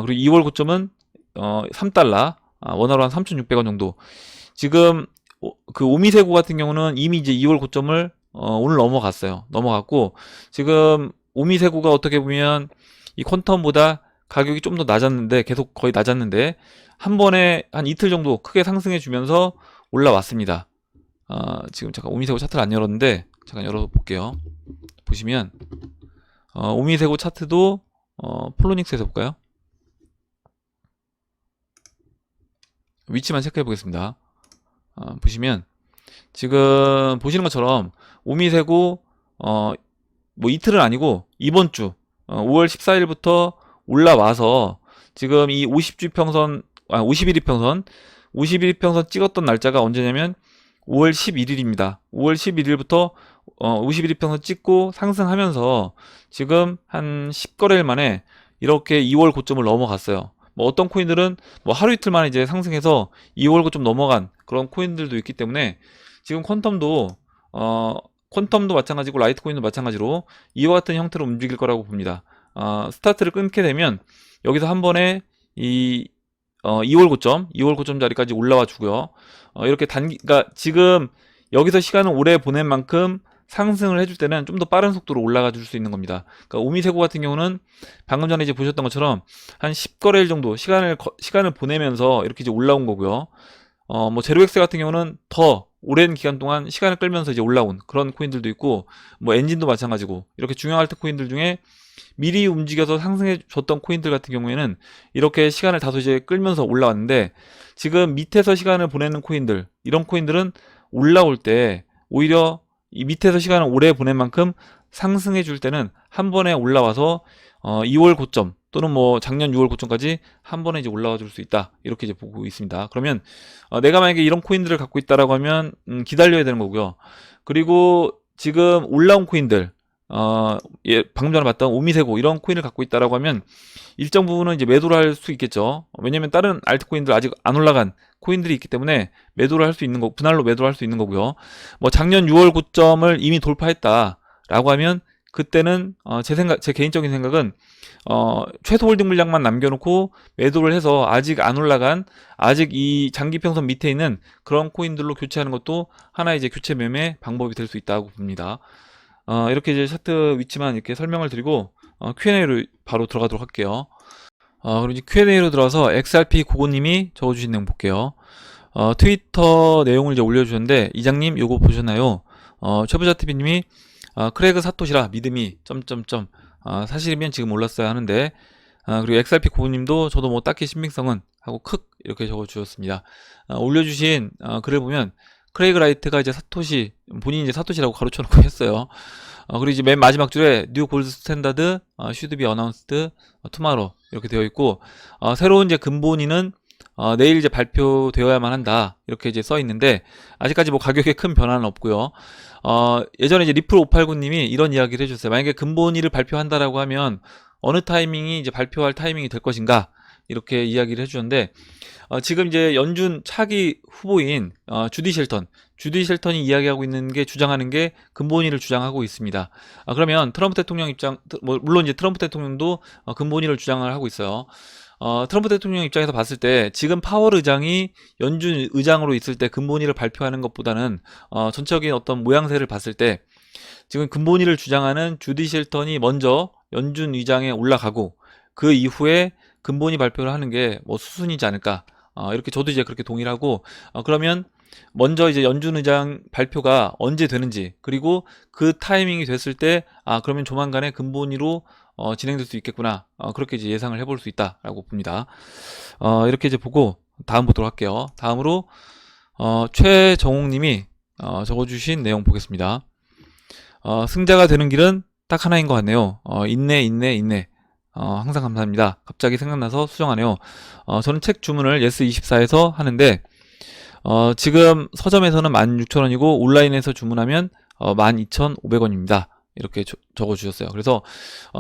그리고 2월 고점은 3달러, 원화로 한 3,600원 정도. 지금 그 오미세고 같은 경우는 이미 이제 2월 고점을 오늘 넘어갔어요. 넘어갔고 지금 오미세고가 어떻게 보면 이 퀀텀보다 가격이 좀 더 낮았는데, 계속 거의 낮았는데 한 번에 한 이틀 정도 크게 상승해 주면서 올라왔습니다. 지금 잠깐 오미세고 차트를 안 열었는데 잠깐 열어볼게요. 보시면 오미세고 차트도 폴로닉스에서 볼까요? 위치만 체크해 보겠습니다. 보시면 지금 보시는 것처럼 오미세고 뭐 이틀은 아니고 이번 주 5월 14일부터 올라와서 지금 이 50주평선 51일평선 51일평선 찍었던 날짜가 언제냐면 5월 11일입니다. 5월 11일부터 51일평선 찍고 상승하면서 지금 한 10거래일 만에 이렇게 2월 고점을 넘어갔어요. 뭐 어떤 코인들은 뭐 하루 이틀 만에 이제 상승해서 2월 고점 넘어간 그런 코인들도 있기 때문에 지금 퀀텀도 마찬가지고 라이트코인도 마찬가지로 이와 같은 형태로 움직일 거라고 봅니다. 스타트를 끊게 되면 여기서 한 번에 이 2월 고점 자리까지 올라와 주고요. 이렇게 그러니까 지금 여기서 시간을 오래 보낸 만큼 상승을 해줄 때는 좀 더 빠른 속도로 올라가 줄 수 있는 겁니다. 그러니까 오미세고 같은 경우는 방금 전에 이제 보셨던 것처럼 한 10거래일 정도 시간을 보내면서 이렇게 이제 올라온 거고요. 뭐 제로엑스 같은 경우는 더 오랜 기간 동안 시간을 끌면서 이제 올라온 그런 코인들도 있고, 뭐 엔진도 마찬가지고, 이렇게 중요한 알트 코인들 중에 미리 움직여서 상승해 줬던 코인들 같은 경우에는 이렇게 시간을 다소 이제 끌면서 올라왔는데, 지금 밑에서 시간을 보내는 코인들, 이런 코인들은 올라올 때 오히려 이 밑에서 시간을 오래 보낸 만큼 상승해 줄 때는 한 번에 올라와서 2월 고점 또는 뭐 작년 6월 고점까지 한 번에 이제 올라와 줄 수 있다, 이렇게 이제 보고 있습니다. 그러면 내가 만약에 이런 코인들을 갖고 있다라고 하면 기다려야 되는 거고요. 그리고 지금 올라온 코인들, 방금 전에 봤던 오미세고 이런 코인을 갖고 있다라고 하면 일정 부분은 이제 매도를 할 수 있겠죠. 왜냐면 다른 알트코인들 아직 안 올라간 코인들이 있기 때문에 매도를 할 수 있는 거, 분할로 매도를 할 수 있는 거고요. 뭐 작년 6월 고점을 이미 돌파했다라고 하면 그때는 제 개인적인 생각은 최소 홀딩 물량만 남겨놓고 매도를 해서 아직 안 올라간, 아직 이 장기평선 밑에 있는 그런 코인들로 교체하는 것도 하나의 이제 교체 매매 방법이 될 수 있다고 봅니다. 이렇게 이제 차트 위치만 이렇게 설명을 드리고 Q&A로 바로 들어가도록 할게요. 그리고 이제 Q&A로 들어와서 XRP 고고님이 적어주신 내용 볼게요. 트위터 내용을 이제 올려주셨는데, 이장님 요거 보셨나요? 최부자TV님이 크레그 사토시라 믿음이 사실이면 지금 올랐어야 하는데, 그리고 XRP 고고님도 저도 뭐 딱히 신빙성은 하고 크 이렇게 적어주셨습니다. 올려주신 글을 보면 크레이그 라이트가 이제 사토시, 본인이 이제 사토시라고 가로쳐놓고 했어요. 그리고 이제 맨 마지막 줄에 뉴 골드 스탠다드 should be announced tomorrow 이렇게 되어 있고, 새로운 이제 근본인은 내일 이제 발표되어야만 한다. 이렇게 이제 써 있는데, 아직까지 뭐 가격에 큰 변화는 없고요. 예전에 이제 리플 589님이 이런 이야기를 해주셨어요. 만약에 근본위를 발표한다라고 하면 어느 타이밍이 이제 발표할 타이밍이 될 것인가? 이렇게 이야기를 해주셨는데, 지금 이제 연준 차기 후보인 주디 쉘턴이 이야기하고 있는 게, 주장하는 게 근본위를 주장하고 있습니다. 그러면 트럼프 대통령 입장, 물론 이제 트럼프 대통령도 근본위를 주장을 하고 있어요. 트럼프 대통령 입장에서 봤을 때 지금 파월 의장이 연준 의장으로 있을 때 근본위를 발표하는 것보다는 전체적인 어떤 모양새를 봤을 때 지금 근본위를 주장하는 주디 쉘턴이 먼저 연준 의장에 올라가고 그 이후에 근본위 발표를 하는 게 뭐 수순이지 않을까. 이렇게 저도 이제 그렇게 동의를 하고, 그러면 먼저 이제 연준 의장 발표가 언제 되는지, 그리고 그 타이밍이 됐을 때, 그러면 조만간에 근본위로 진행될 수 있겠구나. 그렇게 이제 예상을 해볼 수 있다라고 봅니다. 이렇게 이제 보고 다음 보도록 할게요. 다음으로 최정옥님이 적어주신 내용 보겠습니다. 승자가 되는 길은 딱 하나인 것 같네요. 인내. 항상 감사합니다. 갑자기 생각나서 수정하네요. 저는 책 주문을 예스24에서 하는데, 지금 서점에서는 16,000원이고 온라인에서 주문하면 12,500원입니다. 이렇게 적어주셨어요. 그래서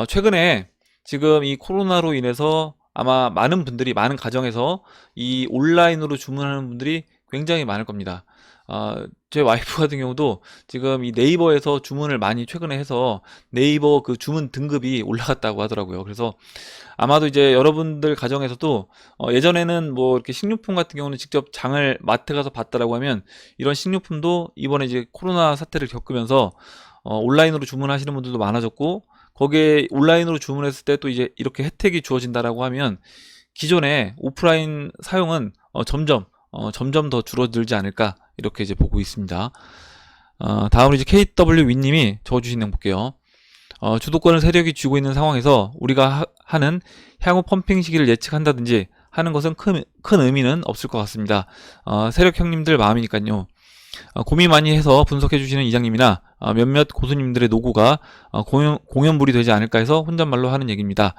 최근에 지금 이 코로나로 인해서 아마 많은 가정에서 이 온라인으로 주문하는 분들이 굉장히 많을 겁니다. 제 와이프 같은 경우도 지금 이 네이버에서 주문을 많이 최근에 해서 네이버 그 주문 등급이 올라갔다고 하더라고요. 그래서 아마도 이제 여러분들 가정에서도 예전에는 뭐 이렇게 식료품 같은 경우는 직접 장을 마트 가서 봤다라고 하면, 이런 식료품도 이번에 이제 코로나 사태를 겪으면서 온라인으로 주문하시는 분들도 많아졌고, 거기에 온라인으로 주문했을 때 또 이제 이렇게 혜택이 주어진다라고 하면 기존의 오프라인 사용은 점점 더 줄어들지 않을까, 이렇게 이제 보고 있습니다. 다음으로 이제 KW 윈님이 적어주신 내용 볼게요. 주도권을 세력이 쥐고 있는 상황에서 우리가 하는 향후 펌핑 시기를 예측한다든지 하는 것은 큰 의미는 없을 것 같습니다. 세력 형님들 마음이니까요. 고민 많이 해서 분석해 주시는 이장님이나 몇몇 고수님들의 노고가 공연불이 되지 않을까 해서 혼잣말로 하는 얘기입니다.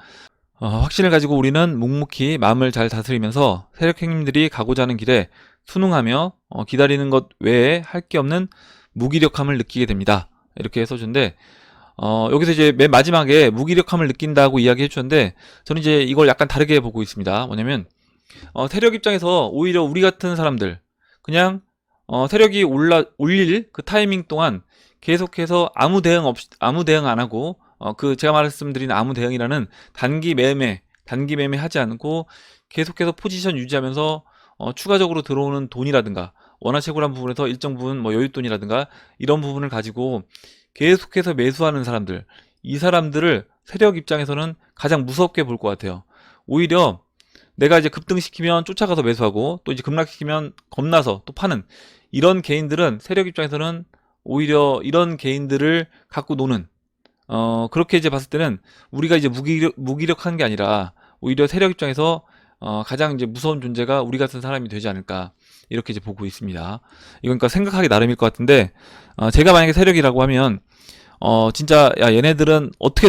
확신을 가지고 우리는 묵묵히 마음을 잘 다스리면서 세력 형님들이 가고자 하는 길에 순응하며 기다리는 것 외에 할 게 없는 무기력함을 느끼게 됩니다. 이렇게 써준데, 여기서 이제 맨 마지막에 무기력함을 느낀다고 이야기해 주셨는데, 저는 이제 이걸 약간 다르게 보고 있습니다. 뭐냐면 세력 입장에서 오히려 우리 같은 사람들, 그냥 세력이 올릴 그 타이밍 동안 계속해서 아무 대응 안 하고, 그 제가 말씀드린 아무 대응이라는 단기 매매 하지 않고 계속해서 포지션 유지하면서 추가적으로 들어오는 돈이라든가 원화채굴한 부분에서 일정 부분 뭐 여윳돈이라든가 이런 부분을 가지고 계속해서 매수하는 사람들, 이 사람들을 세력 입장에서는 가장 무섭게 볼 것 같아요. 오히려 내가 이제 급등시키면 쫓아가서 매수하고, 또 이제 급락시키면 겁나서 또 파는, 이런 개인들은 세력 입장에서는 오히려 이런 개인들을 갖고 노는, 그렇게 이제 봤을 때는 우리가 이제 무기력한 게 아니라 오히려 세력 입장에서 가장 이제 무서운 존재가 우리 같은 사람이 되지 않을까, 이렇게 이제 보고 있습니다. 이건 그러니까 생각하기 나름일 것 같은데, 제가 만약에 세력이라고 하면 진짜 야, 얘네들은 어떻게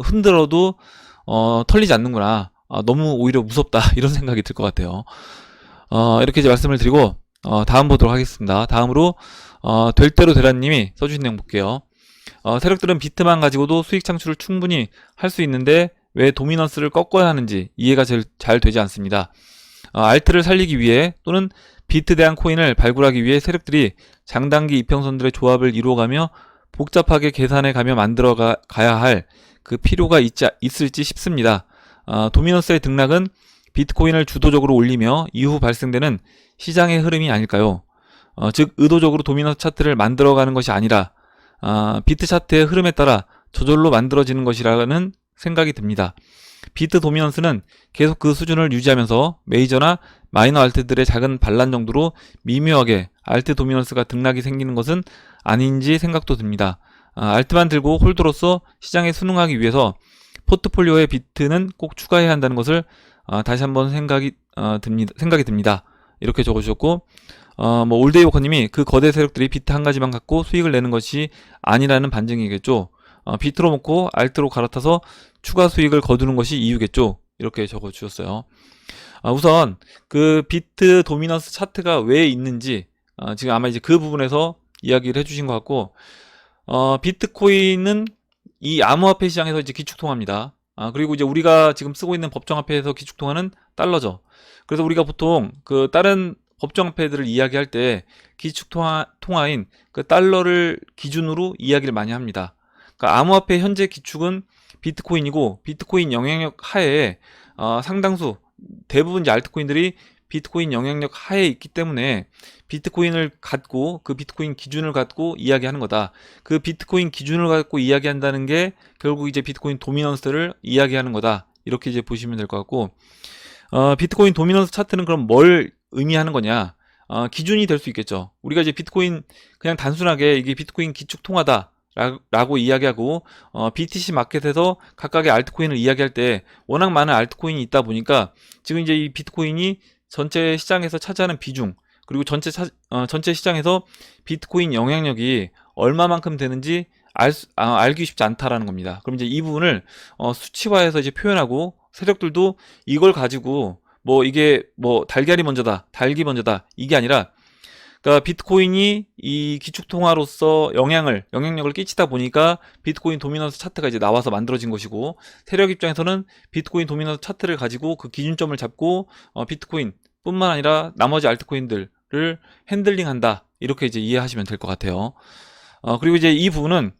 흔들어도 털리지 않는구나, 너무 오히려 무섭다, 이런 생각이 들 것 같아요. 이렇게 이제 말씀을 드리고 다음 보도록 하겠습니다. 다음으로 될 대로 되라님이 써주신 내용 볼게요. 세력들은 비트만 가지고도 수익 창출을 충분히 할 수 있는데 왜 도미넌스를 꺾어야 하는지 이해가 잘 되지 않습니다. 알트를 살리기 위해 또는 비트 대한 코인을 발굴하기 위해 세력들이 장단기 이평선들의 조합을 이루어가며 복잡하게 계산해 가며 만들어 가야 할 그 필요가 있을지 싶습니다. 도미넌스의 등락은 비트코인을 주도적으로 올리며 이후 발생되는 시장의 흐름이 아닐까요? 즉 의도적으로 도미넌스 차트를 만들어가는 것이 아니라 비트 차트의 흐름에 따라 저절로 만들어지는 것이라는 생각이 듭니다. 비트 도미넌스는 계속 그 수준을 유지하면서 메이저나 마이너 알트들의 작은 반란 정도로 미묘하게 알트 도미넌스가 등락이 생기는 것은 아닌지 생각도 듭니다. 알트만 들고 홀더로서 시장에 순응하기 위해서 포트폴리오에 비트는 꼭 추가해야 한다는 것을 다시 한번 생각이 듭니다. 이렇게 적어주셨고, 뭐 올데이 워커님이 그 거대 세력들이 비트 한 가지만 갖고 수익을 내는 것이 아니라는 반증이겠죠. 비트로 먹고 알트로 갈아타서 추가 수익을 거두는 것이 이유겠죠. 이렇게 적어주셨어요. 우선 그 비트 도미넌스 차트가 왜 있는지 지금 아마 이제 그 부분에서 이야기를 해주신 것 같고, 비트코인은 이 암호화폐 시장에서 이제 기축통화입니다. 그리고 이제 우리가 지금 쓰고 있는 법정화폐에서 기축통화는 달러죠. 그래서 우리가 보통 그 다른 법정화폐들을 이야기할 때 기축통화인 그 달러를 기준으로 이야기를 많이 합니다. 그러니까 암호화폐 현재 기축은 비트코인이고, 비트코인 영향력 하에 상당수 대부분 이제 알트코인들이 비트코인 영향력 하에 있기 때문에 비트코인을 갖고 그 비트코인 기준을 갖고 이야기하는 거다. 그 비트코인 기준을 갖고 이야기한다는 게 결국 이제 비트코인 도미넌스를 이야기하는 거다. 이렇게 이제 보시면 될 것 같고, 비트코인 도미넌스 차트는 그럼 뭘 의미하는 거냐? 기준이 될 수 있겠죠. 우리가 이제 비트코인 그냥 단순하게 이게 비트코인 기축 통화다 라고 이야기하고, BTC 마켓에서 각각의 알트코인을 이야기할 때 워낙 많은 알트코인이 있다 보니까 지금 이제 이 비트코인이 전체 시장에서 차지하는 비중, 그리고 전체 시장에서 비트코인 영향력이 얼마만큼 되는지 알기 쉽지 않다라는 겁니다. 그럼 이제 이 부분을 수치화해서 이제 표현하고, 세력들도 이걸 가지고 뭐 이게 뭐 달걀이 먼저다, 닭이 먼저다, 이게 아니라, 그러니까 비트코인이 이 기축통화로서 영향력을 끼치다 보니까 비트코인 도미넌스 차트가 이제 나와서 만들어진 것이고, 세력 입장에서는 비트코인 도미넌스 차트를 가지고 그 기준점을 잡고 비트코인 뿐만 아니라 나머지 알트코인들을 핸들링한다, 이렇게 이제 이해하시면 될 것 같아요. 그리고 이제 이 부분은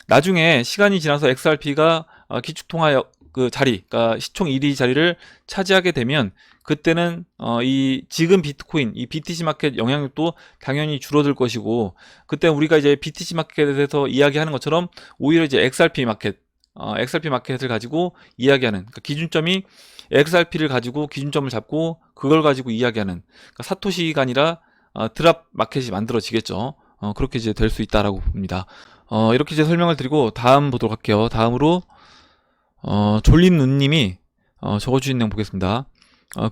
나중에 시간이 지나서 XRP가 기축통화 그 자리, 그러니까 시총 1위 자리를 차지하게 되면, 그때는 이 지금 비트코인, 이 BTC 마켓 영향력도 당연히 줄어들 것이고, 그때 우리가 이제 BTC 마켓에 대해서 이야기하는 것처럼 오히려 이제 XRP 마켓을 가지고 이야기하는, 그러니까 기준점이 XRP를 가지고 기준점을 잡고 그걸 가지고 이야기하는, 그러니까 사토시가 아니라 드랍 마켓이 만들어지겠죠. 그렇게 이제 될 수 있다라고 봅니다. 이렇게 이제 설명을 드리고 다음 보도록 할게요. 다음으로 졸린눈님이 적어주신 내용 보겠습니다.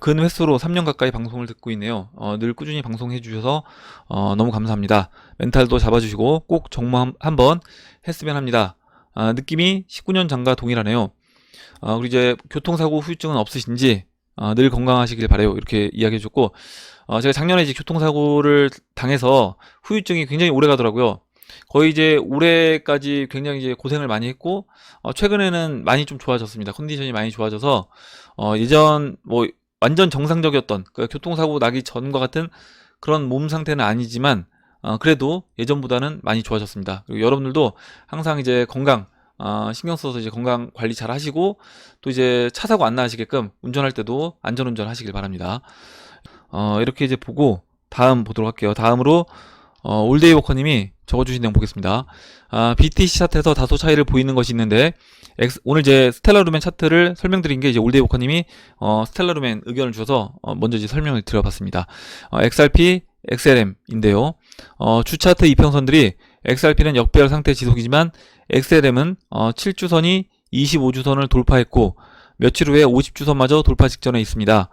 근 횟수로 3년 가까이 방송을 듣고 있네요. 늘 꾸준히 방송해 주셔서 너무 감사합니다. 멘탈도 잡아주시고 꼭 정모 한번 했으면 합니다. 느낌이 19년 전과 동일하네요. 그리고 이제 교통사고 후유증은 없으신지 늘 건강하시길 바래요. 이렇게 이야기해 줬고, 제가 작년에 이제 교통사고를 당해서 후유증이 굉장히 오래 가더라고요. 거의 이제 올해까지 굉장히 이제 고생을 많이 했고, 최근에는 많이 좀 좋아졌습니다. 컨디션이 많이 좋아져서 예전 뭐 완전 정상적이었던 그 교통사고 나기 전과 같은 그런 몸 상태는 아니지만 그래도 예전보다는 많이 좋아졌습니다. 그리고 여러분들도 항상 이제 건강 신경 써서 이제 건강 관리 잘 하시고, 또 이제 차 사고 안 나시게끔 운전할 때도 안전운전 하시길 바랍니다. 이렇게 이제 보고 다음 보도록 할게요. 다음으로 올데이 워커님이 적어주신 내용 보겠습니다. BTC 차트에서 다소 차이를 보이는 것이 있는데, 오늘 이제 스텔라루멘 차트를 설명드린 게 이제 올데이 워커님이 스텔라루멘 의견을 주셔서 먼저 이제 설명을 드려봤습니다. XRP, XLM인데요. 주 차트 이평선들이 XRP는 역배열 상태 지속이지만 XLM은 7주선이 25주선을 돌파했고 며칠 후에 50주선마저 돌파 직전에 있습니다.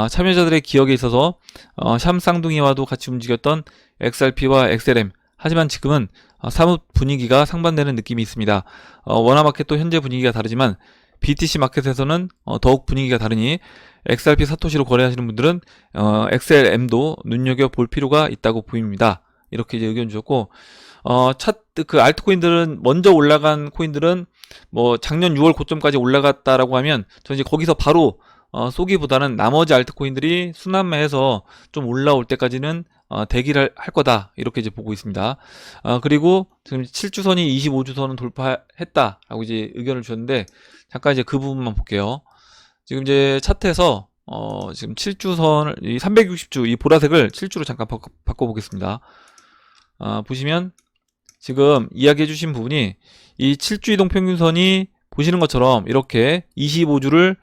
참여자들의 기억에 있어서 샴 쌍둥이와도 같이 움직였던 XRP와 XLM, 하지만 지금은 사뭇 분위기가 상반되는 느낌이 있습니다. 원화마켓도 현재 분위기가 다르지만 BTC 마켓에서는 더욱 분위기가 다르니 XRP 사토시로 거래하시는 분들은 XLM도 눈여겨볼 필요가 있다고 보입니다. 이렇게 이제 의견 주셨고, 그 알트코인들은 먼저 올라간 코인들은 뭐 작년 6월 고점까지 올라갔다라고 하면 저는 이제 거기서 바로 쏘기보다는 나머지 알트코인들이 순환매해서 좀 올라올 때까지는 대기를 할 거다, 이렇게 이제 보고 있습니다. 그리고 지금 7주선이 25주선은 돌파했다라고 이제 의견을 주셨는데, 잠깐 이제 그 부분만 볼게요. 지금 이제 차트에서 지금 7주선, 이 360주 이 보라색을 7주로 잠깐 바꿔보겠습니다. 보시면 지금 이야기해 주신 부분이 이 7주 이동 평균선이 보시는 것처럼 이렇게 25주를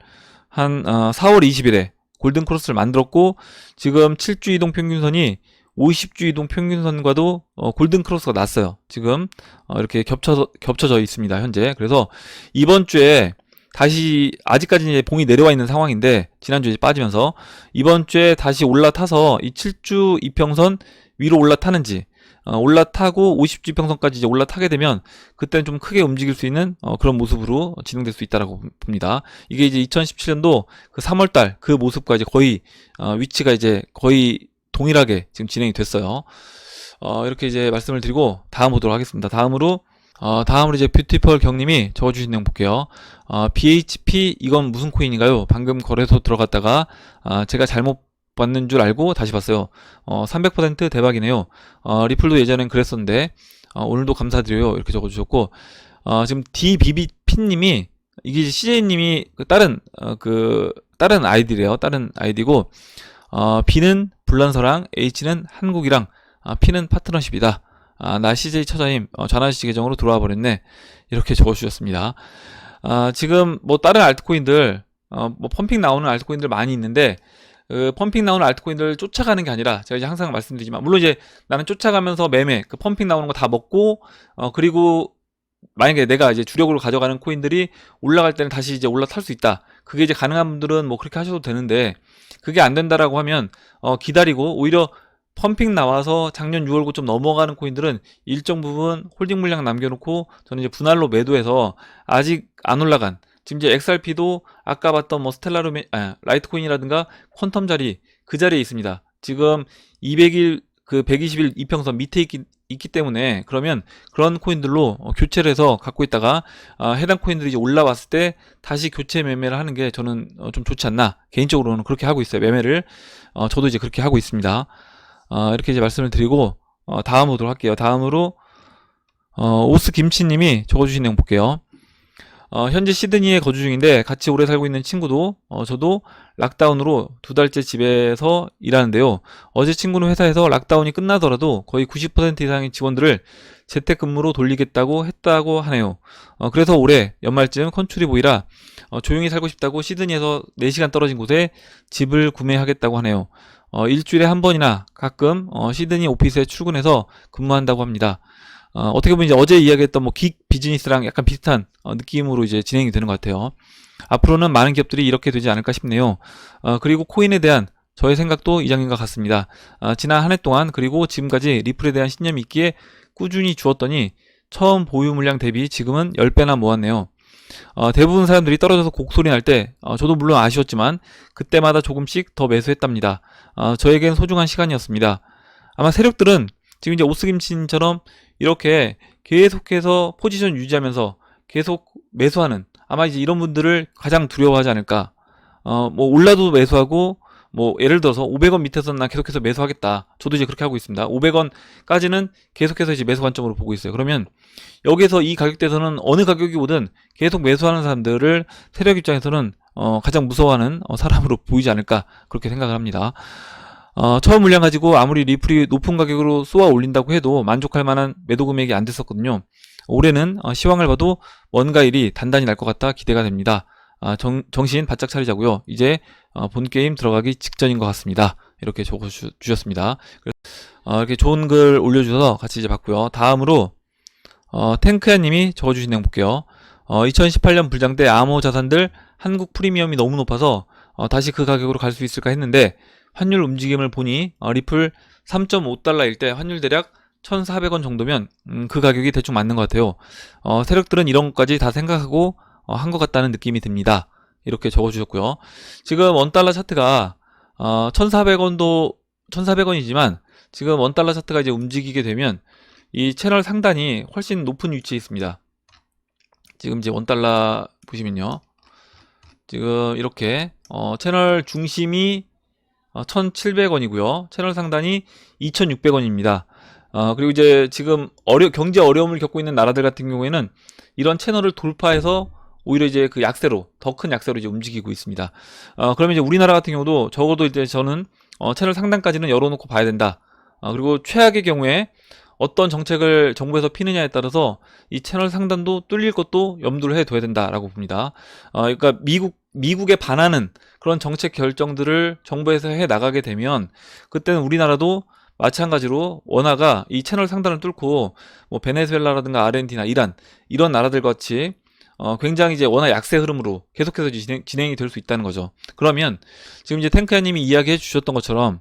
한 4월 20일에 골든 크로스를 만들었고, 지금 7주 이동 평균선이 50주 이동 평균선과도 골든 크로스가 났어요. 지금 이렇게 겹쳐져 있습니다, 현재. 그래서 이번 주에 다시, 아직까지 이제 봉이 내려와 있는 상황인데 지난주에 이제 빠지면서 이번 주에 다시 올라타서 이 7주 이평선 위로 올라타는지, 올라타고 50주평선까지 이제 올라타게 되면 그때는 좀 크게 움직일 수 있는 그런 모습으로 진행될 수 있다라고 봅니다. 이게 이제 2017년도 그 3월달 그 모습과 이제 거의 위치가 이제 거의 동일하게 지금 진행이 됐어요. 이렇게 이제 말씀을 드리고 다음 보도록 하겠습니다. 다음으로 이제 뷰티펄 경님이 적어주신 내용 볼게요. BHP 이건 무슨 코인인가요? 방금 거래소 들어갔다가 제가 잘못 봤는 줄 알고 다시 봤어요. 300% 대박이네요. 리플도 예전엔 그랬었는데 오늘도 감사드려요. 이렇게 적어주셨고 지금 DBBP님이 이게 CJ님이 다른 아이디래요. 다른 아이디고 B는 불란서랑 H는 한국이랑 P는 파트너십이다. 나 CJ 처자님 전화시 계정으로 들어와 버렸네. 이렇게 적어주셨습니다. 지금 뭐 다른 알트코인들 뭐 펌핑 나오는 알트코인들 많이 있는데 펌핑 나오는 알트코인들 쫓아가는 게 아니라 제가 이제 항상 말씀드리지만 물론 이제 나는 쫓아가면서 매매 그 펌핑 나오는 거 다 먹고 그리고 만약에 내가 이제 주력으로 가져가는 코인들이 올라갈 때는 다시 이제 올라탈 수 있다. 그게 이제 가능한 분들은 뭐 그렇게 하셔도 되는데 그게 안 된다라고 하면 기다리고 오히려 펌핑 나와서 작년 6월고 좀 넘어가는 코인들은 일정 부분 홀딩 물량 남겨놓고 저는 이제 분할로 매도해서 아직 안 올라간 지금 이제 XRP도 아까 봤던 뭐 라이트코인이라든가 퀀텀 자리 그 자리에 있습니다. 지금 200일 그 120일 이평선 밑에 있기 때문에 그러면 그런 코인들로 교체를 해서 갖고 있다가 해당 코인들이 이제 올라왔을 때 다시 교체 매매를 하는 게 저는 좀 좋지 않나 개인적으로는 그렇게 하고 있어요. 매매를 저도 이제 그렇게 하고 있습니다. 이렇게 이제 말씀을 드리고 다음 보도록 할게요. 다음으로 오스김치님이 적어주신 내용 볼게요. 현재 시드니에 거주 중인데 같이 오래 살고 있는 친구도 저도 락다운으로 2달째 집에서 일하는데요. 어제 친구는 회사에서 락다운이 끝나더라도 거의 90% 이상의 직원들을 재택근무로 돌리겠다고 했다고 하네요. 그래서 올해 연말쯤 컨츄리 보이라 조용히 살고 싶다고 시드니에서 4시간 떨어진 곳에 집을 구매하겠다고 하네요. 일주일에 한 번이나 가끔 시드니 오피스에 출근해서 근무한다고 합니다. 어떻게 보면 이제 어제 이야기했던 뭐 긱 비즈니스랑 약간 비슷한 느낌으로 이제 진행이 되는 것 같아요. 앞으로는 많은 기업들이 이렇게 되지 않을까 싶네요. 그리고 코인에 대한 저의 생각도 이장님과 같습니다. 지난 한 해 동안 그리고 지금까지 리플에 대한 신념이 있기에 꾸준히 주었더니 처음 보유 물량 대비 지금은 10배나 모았네요. 대부분 사람들이 떨어져서 곡소리 날 때 저도 물론 아쉬웠지만 그때마다 조금씩 더 매수했답니다. 저에겐 소중한 시간이었습니다. 아마 세력들은 지금 이제 오스김치님처럼 이렇게 계속해서 포지션 유지하면서 계속 매수하는 아마 이제 이런 분들을 가장 두려워하지 않을까. 뭐 올라도 매수하고 뭐 예를 들어서 500원 밑에서는 난 계속해서 매수하겠다. 저도 이제 그렇게 하고 있습니다. 500원까지는 계속해서 이제 매수 관점으로 보고 있어요. 그러면 여기서 이 가격대에서는 어느 가격이 오든 계속 매수하는 사람들을 세력 입장에서는 가장 무서워하는 사람으로 보이지 않을까 그렇게 생각을 합니다. 처음 물량 가지고 아무리 리플이 높은 가격으로 쏘아 올린다고 해도 만족할 만한 매도 금액이 안 됐었거든요. 올해는 시황을 봐도 뭔가 일이 단단히 날 것 같아 기대가 됩니다. 정신 바짝 차리자고요. 이제 본 게임 들어가기 직전인 것 같습니다. 이렇게 적어주셨습니다. 이렇게 좋은 글 올려주셔서 같이 이제 봤고요. 다음으로 탱크야님이 적어주신 내용 볼게요. 2018년 불장 때 암호 자산들 한국 프리미엄이 너무 높아서 다시 그 가격으로 갈 수 있을까 했는데 환율 움직임을 보니 리플 3.5달러일 때 환율 대략 1,400원 정도면 그 가격이 대충 맞는 것 같아요. 세력들은 이런 것까지 다 생각하고 한 것 같다는 느낌이 듭니다. 이렇게 적어주셨고요. 지금 원달러 차트가 1,400원이지만 지금 원달러 차트가 이제 움직이게 되면 이 채널 상단이 훨씬 높은 위치에 있습니다. 지금 이제 원달러 보시면요. 지금 이렇게 채널 중심이 1,700원이고요. 채널 상단이 2,600원입니다. 그리고 이제 지금 경제 어려움을 겪고 있는 나라들 같은 경우에는 이런 채널을 돌파해서 오히려 이제 그 약세로, 더 큰 약세로 이제 움직이고 있습니다. 그러면 이제 우리나라 같은 경우도 적어도 이제 저는 채널 상단까지는 열어놓고 봐야 된다. 그리고 최악의 경우에 어떤 정책을 정부에서 피느냐에 따라서 이 채널 상단도 뚫릴 것도 염두를 해둬야 된다라고 봅니다. 그러니까 미국에 반하는 그런 정책 결정들을 정부에서 해 나가게 되면 그때는 우리나라도 마찬가지로 원화가 이 채널 상단을 뚫고 뭐 베네수엘라라든가 아르헨티나, 이란 이런 나라들 같이 굉장히 이제 원화 약세 흐름으로 계속해서 진행이 될 수 있다는 거죠. 그러면 지금 이제 탱크야님이 이야기해 주셨던 것처럼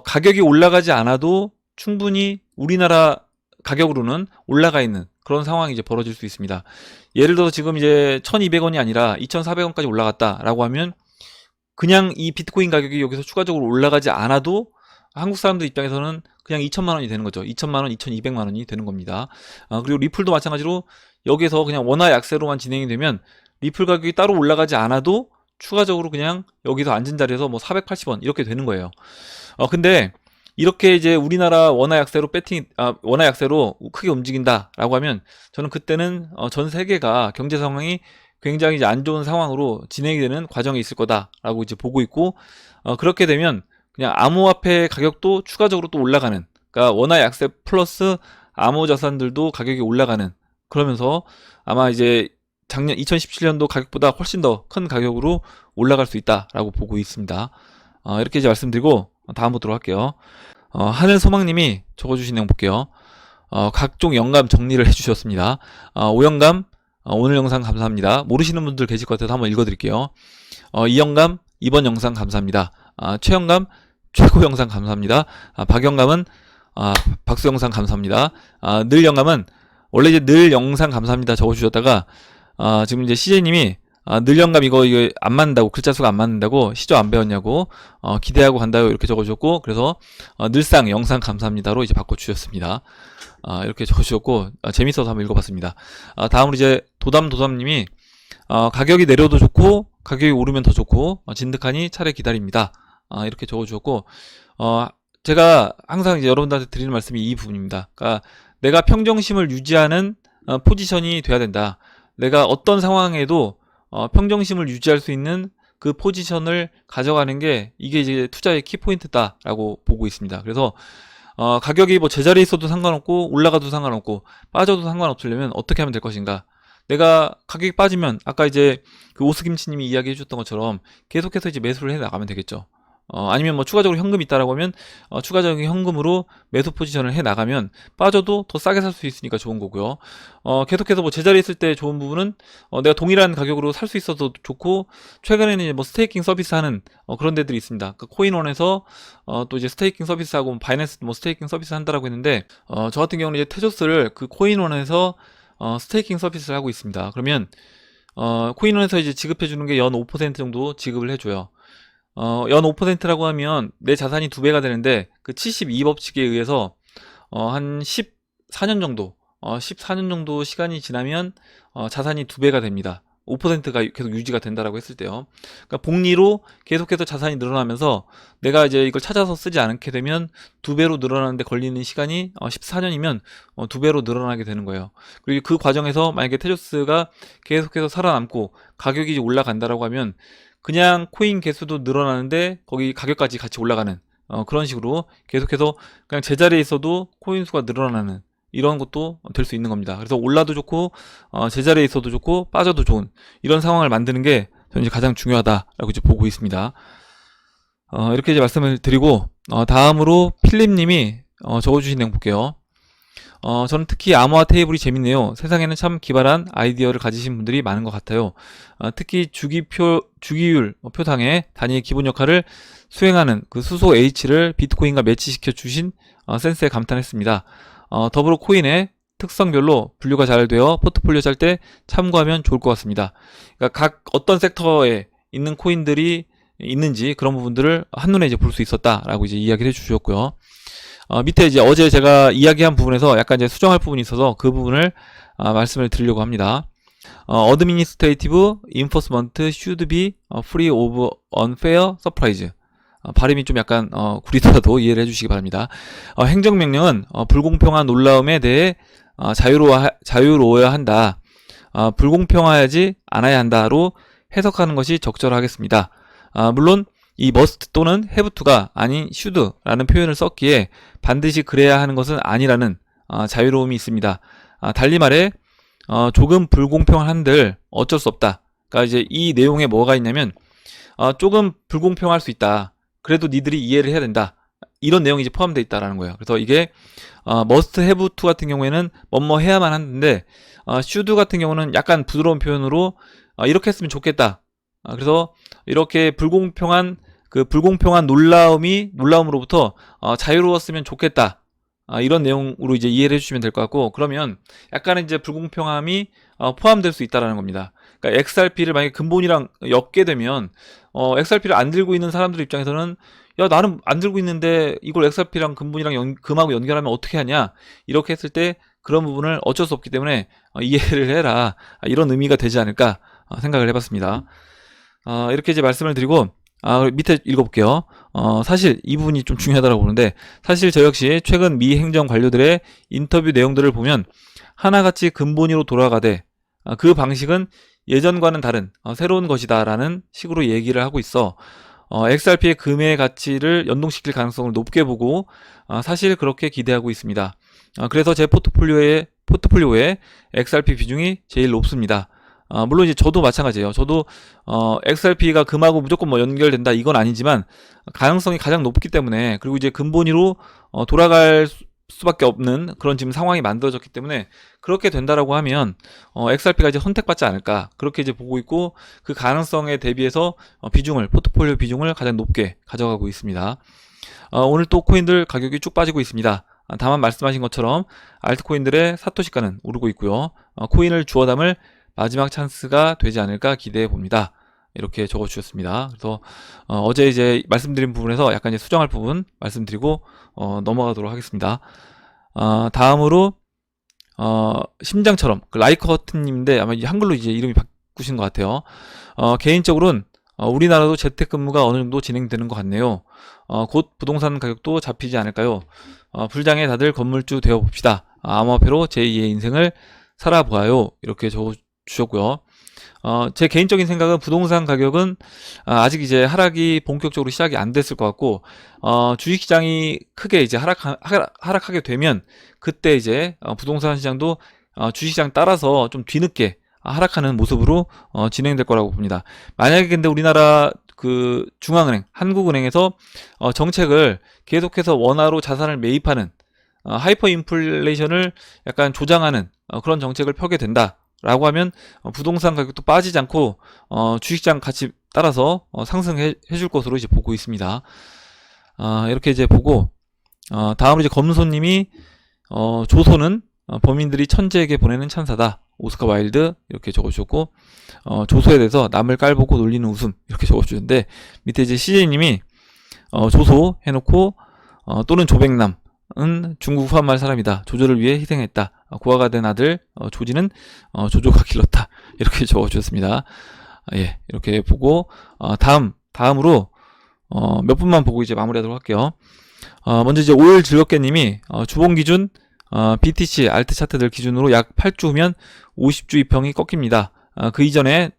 가격이 올라가지 않아도 충분히 우리나라 가격으로는 올라가 있는 그런 상황이 이제 벌어질 수 있습니다. 예를 들어서 지금 이제 1200원이 아니라 2400원까지 올라갔다라고 하면 그냥 이 비트코인 가격이 여기서 추가적으로 올라가지 않아도 한국 사람들 입장에서는 그냥 2천만 원이 되는 거죠. 2천만 원, 2200만 원이 되는 겁니다. 그리고 리플도 마찬가지로 여기서 그냥 원화 약세로만 진행이 되면 리플 가격이 따로 올라가지 않아도 추가적으로 그냥 여기서 앉은 자리에서 뭐 480원 이렇게 되는 거예요. 근데 이렇게 이제 우리나라 원화 약세로 원화 약세로 크게 움직인다라고 하면 저는 그때는 전 세계가 경제 상황이 굉장히 이제 안 좋은 상황으로 진행이 되는 과정이 있을 거다라고 이제 보고 있고, 그렇게 되면 그냥 암호화폐 가격도 추가적으로 또 올라가는, 그러니까 원화 약세 플러스 암호 자산들도 가격이 올라가는, 그러면서 아마 이제 작년 2017년도 가격보다 훨씬 더 큰 가격으로 올라갈 수 있다라고 보고 있습니다. 이렇게 이제 말씀드리고 다음 보도록 할게요. 하늘소망님이 적어주신 내용 볼게요. 각종 영감 정리를 해주셨습니다. 오영감, 오늘 영상 감사합니다. 모르시는 분들 계실 것 같아서 한번 읽어드릴게요. 이영감, 이번 영상 감사합니다. 최영감, 최고 영상 감사합니다. 박영감은 박수 영상 감사합니다. 늘 영감은 원래 이제 늘 영상 감사합니다 적어주셨다가 지금 이제 CJ님이 늘 영감 이거 안 맞는다고, 글자 수가 안 맞는다고, 시조 안 배웠냐고, 기대하고 간다요 이렇게 적어주셨고, 그래서 늘상 영상 감사합니다로 이제 바꿔주셨습니다. 이렇게 적어주셨고, 재밌어서 한번 읽어봤습니다. 다음으로 이제 도담님이 가격이 내려도 좋고 가격이 오르면 더 좋고 진득하니 차례 기다립니다. 이렇게 적어주셨고, 제가 항상 이제 여러분들한테 드리는 말씀이 이 부분입니다. 그러니까 내가 평정심을 유지하는 포지션이 돼야 된다. 내가 어떤 상황에도 평정심을 유지할 수 있는 그 포지션을 가져가는 게 이게 이제 투자의 키포인트다라고 보고 있습니다. 그래서 가격이 뭐 제자리에 있어도 상관없고 올라가도 상관없고 빠져도 상관없으려면 어떻게 하면 될 것인가? 내가 가격이 빠지면 아까 이제 그 오스김치님이 이야기해 주셨던 것처럼 계속해서 이제 매수를 해 나가면 되겠죠. 아니면 뭐 추가적으로 현금이 있다라고 하면 추가적인 현금으로 매수 포지션을 해 나가면 빠져도 더 싸게 살 수 있으니까 좋은 거고요. 계속해서 뭐 제자리에 있을 때 좋은 부분은 내가 동일한 가격으로 살 수 있어도 좋고, 최근에는 이제 뭐 스테이킹 서비스 하는 그런 데들이 있습니다. 그 코인원에서 또 이제 스테이킹 서비스하고 바이낸스 뭐 스테이킹 서비스 한다라고 했는데, 저 같은 경우는 이제 테조스를 그 코인원에서 스테이킹 서비스를 하고 있습니다. 그러면 코인원에서 이제 지급해 주는 게 연 5% 정도 지급을 해줘요. 연 5%라고 하면 내 자산이 2배가 되는데, 그 72법칙에 의해서 한 14년 정도 14년 정도 시간이 지나면 자산이 2배가 됩니다. 5%가 계속 유지가 된다라고 했을 때요. 그러니까 복리로 계속해서 자산이 늘어나면서 내가 이제 이걸 찾아서 쓰지 않게 되면 2배로 늘어나는데 걸리는 시간이 14년이면 2배로 늘어나게 되는 거예요. 그리고 그 과정에서 만약에 테조스가 계속해서 살아남고 가격이 올라간다라고 하면 그냥 코인 개수도 늘어나는데 거기 가격까지 같이 올라가는 그런 식으로 계속해서 그냥 제자리에 있어도 코인 수가 늘어나는 이런 것도 될 수 있는 겁니다. 그래서 올라도 좋고 제자리에 있어도 좋고 빠져도 좋은 이런 상황을 만드는 게 저는 이제 가장 중요하다라고 이제 보고 있습니다. 이렇게 이제 말씀을 드리고 다음으로 필립님이 적어주신 내용 볼게요. 저는 특히 암호화 테이블이 재밌네요. 세상에는 참 기발한 아이디어를 가지신 분들이 많은 것 같아요. 특히 주기율 표상의 단위의 기본 역할을 수행하는 그 수소 H를 비트코인과 매치시켜 주신 센스에 감탄했습니다. 더불어 코인의 특성별로 분류가 잘 되어 포트폴리오 짤 때 참고하면 좋을 것 같습니다. 그러니까 각 어떤 섹터에 있는 코인들이 있는지 그런 부분들을 한눈에 이제 볼 수 있었다라고 이제 이야기를 해주셨고요. 밑에 이제 어제 제가 이야기한 부분에서 약간 이제 수정할 부분이 있어서 그 부분을 말씀을 드리려고 합니다. Administrative enforcement should be free of unfair surprise. 발음이 좀 약간 구리더라도 이해를 해주시기 바랍니다. 행정명령은 불공평한 놀라움에 대해 자유로워야 한다. 불공평하지 않아야 한다로 해석하는 것이 적절하겠습니다. 물론 이 must 또는 have to가 아닌 should라는 표현을 썼기에 반드시 그래야 하는 것은 아니라는 자유로움이 있습니다. 달리 말해 조금 불공평한 한들 어쩔 수 없다. 그러니까 이제 이 내용에 뭐가 있냐면 조금 불공평할 수 있다. 그래도 니들이 이해를 해야 된다. 이런 내용이 이제 포함되어 있다라는 거예요. 그래서 이게 must have to 같은 경우에는 뭐뭐 해야만 하는데 should 같은 경우는 약간 부드러운 표현으로 이렇게 했으면 좋겠다. 그래서 이렇게 불공평한 놀라움으로부터 자유로웠으면 좋겠다. 이런 내용으로 이제 이해를 해주시면 될 것 같고, 그러면 약간의 이제 불공평함이 포함될 수 있다라는 겁니다. 그러니까 XRP를 만약에 근본이랑 엮게 되면 XRP를 안 들고 있는 사람들 입장에서는 야, 나는 안 들고 있는데 이걸 XRP랑 근본이랑 금하고 연결하면 어떻게 하냐, 이렇게 했을 때 그런 부분을 어쩔 수 없기 때문에 이해를 해라, 이런 의미가 되지 않을까 생각을 해봤습니다. 이렇게 이제 말씀을 드리고, 밑에 읽어볼게요. 사실 이 부분이 좀 중요하다고 보는데, 사실 저 역시 최근 미 행정 관료들의 인터뷰 내용들을 보면 하나같이 근본위로 돌아가되 그 방식은 예전과는 다른 새로운 것이다라는 식으로 얘기를 하고 있어 XRP의 금의 가치를 연동시킬 가능성을 높게 보고 사실 그렇게 기대하고 있습니다. 그래서 제 포트폴리오에 XRP 비중이 제일 높습니다. 물론 이제 저도 마찬가지예요. 저도 XRP가 금하고 무조건 뭐 연결된다 이건 아니지만 가능성이 가장 높기 때문에, 그리고 이제 근본위로 돌아갈 수밖에 없는 그런 지금 상황이 만들어졌기 때문에 그렇게 된다라고 하면 XRP가 이제 선택받지 않을까, 그렇게 이제 보고 있고, 그 가능성에 대비해서 포트폴리오 비중을 가장 높게 가져가고 있습니다. 오늘 또 코인들 가격이 쭉 빠지고 있습니다. 다만 말씀하신 것처럼 알트코인들의 사토시가는 오르고 있고요. 코인을 주워 담을 마지막 찬스가 되지 않을까 기대해 봅니다. 이렇게 적어 주셨습니다. 그래서 어제 이제 말씀드린 부분에서 약간 이제 수정할 부분 말씀드리고 넘어가도록 하겠습니다. 다음으로 심장처럼, 그 라이커트님인데 아마 한글로 이제 이름이 바꾸신 것 같아요. 개인적으로는 우리나라도 재택근무가 어느 정도 진행되는 것 같네요. 곧 부동산 가격도 잡히지 않을까요? 불장에 다들 건물주 되어 봅시다. 암호화폐로 제2의 인생을 살아보아요. 이렇게 적어 주셨고요. 제 개인적인 생각은 부동산 가격은 아직 이제 하락이 본격적으로 시작이 안 됐을 것 같고, 주식시장이 크게 이제 하락하게 되면 그때 이제 부동산 시장도 주식시장 따라서 좀 뒤늦게 하락하는 모습으로 진행될 거라고 봅니다. 만약에 근데 우리나라 그 중앙은행, 한국은행에서 정책을 계속해서 원화로 자산을 매입하는 하이퍼 인플레이션을 약간 조장하는 그런 정책을 펴게 된다 라고 하면 부동산 가격도 빠지지 않고 주식시장 같이 따라서 상승해 줄 것으로 이제 보고 있습니다. 이렇게 이제 보고, 다음으로 이제 검소님이 조소는 범인들이 천재에게 보내는 찬사다. 오스카 와일드 이렇게 적어주셨고, 조소에 대해서 남을 깔보고 놀리는 웃음 이렇게 적어주셨는데, 밑에 이제 CJ님이 조소 해놓고 또는 조백남 은 중국 후한말 사람이다. 조조를 위해 희생했다. 고아가 된 아들 조지는 조조가 길렀다. 이렇게 적어주셨습니다. 예, 이렇게 보고 다음으로 몇 분만 보고 이제 마무리하도록 할게요. 먼저 이제 올 즐겁게님이 주봉 기준 BTC 알트 차트들 기준으로 약 8주 후면 50주 이평이 꺾입니다. 그 이전에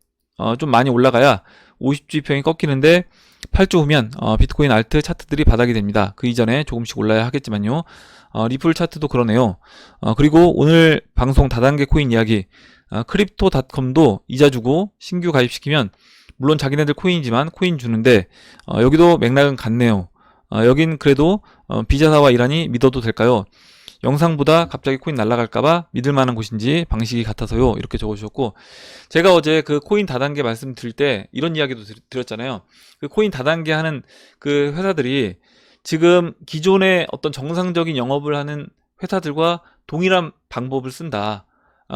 좀 많이 올라가야 50주 이평이 꺾이는데 8주 후면 비트코인 알트 차트들이 바닥이 됩니다. 그 이전에 조금씩 올라야 하겠지만요. 리플 차트도 그러네요. 그리고 오늘 방송 다단계 코인 이야기, 크립토닷컴도 이자 주고 신규 가입시키면 물론 자기네들 코인이지만 코인 주는데 여기도 맥락은 같네요. 여긴 그래도 비자사와 이란이 믿어도 될까요? 영상보다 갑자기 코인 날아갈까봐 믿을만한 곳인지 방식이 같아서요. 이렇게 적어주셨고, 제가 어제 그 코인 다단계 말씀드릴 때 이런 이야기도 드렸잖아요. 그 코인 다단계 하는 그 회사들이 지금 기존의 어떤 정상적인 영업을 하는 회사들과 동일한 방법을 쓴다.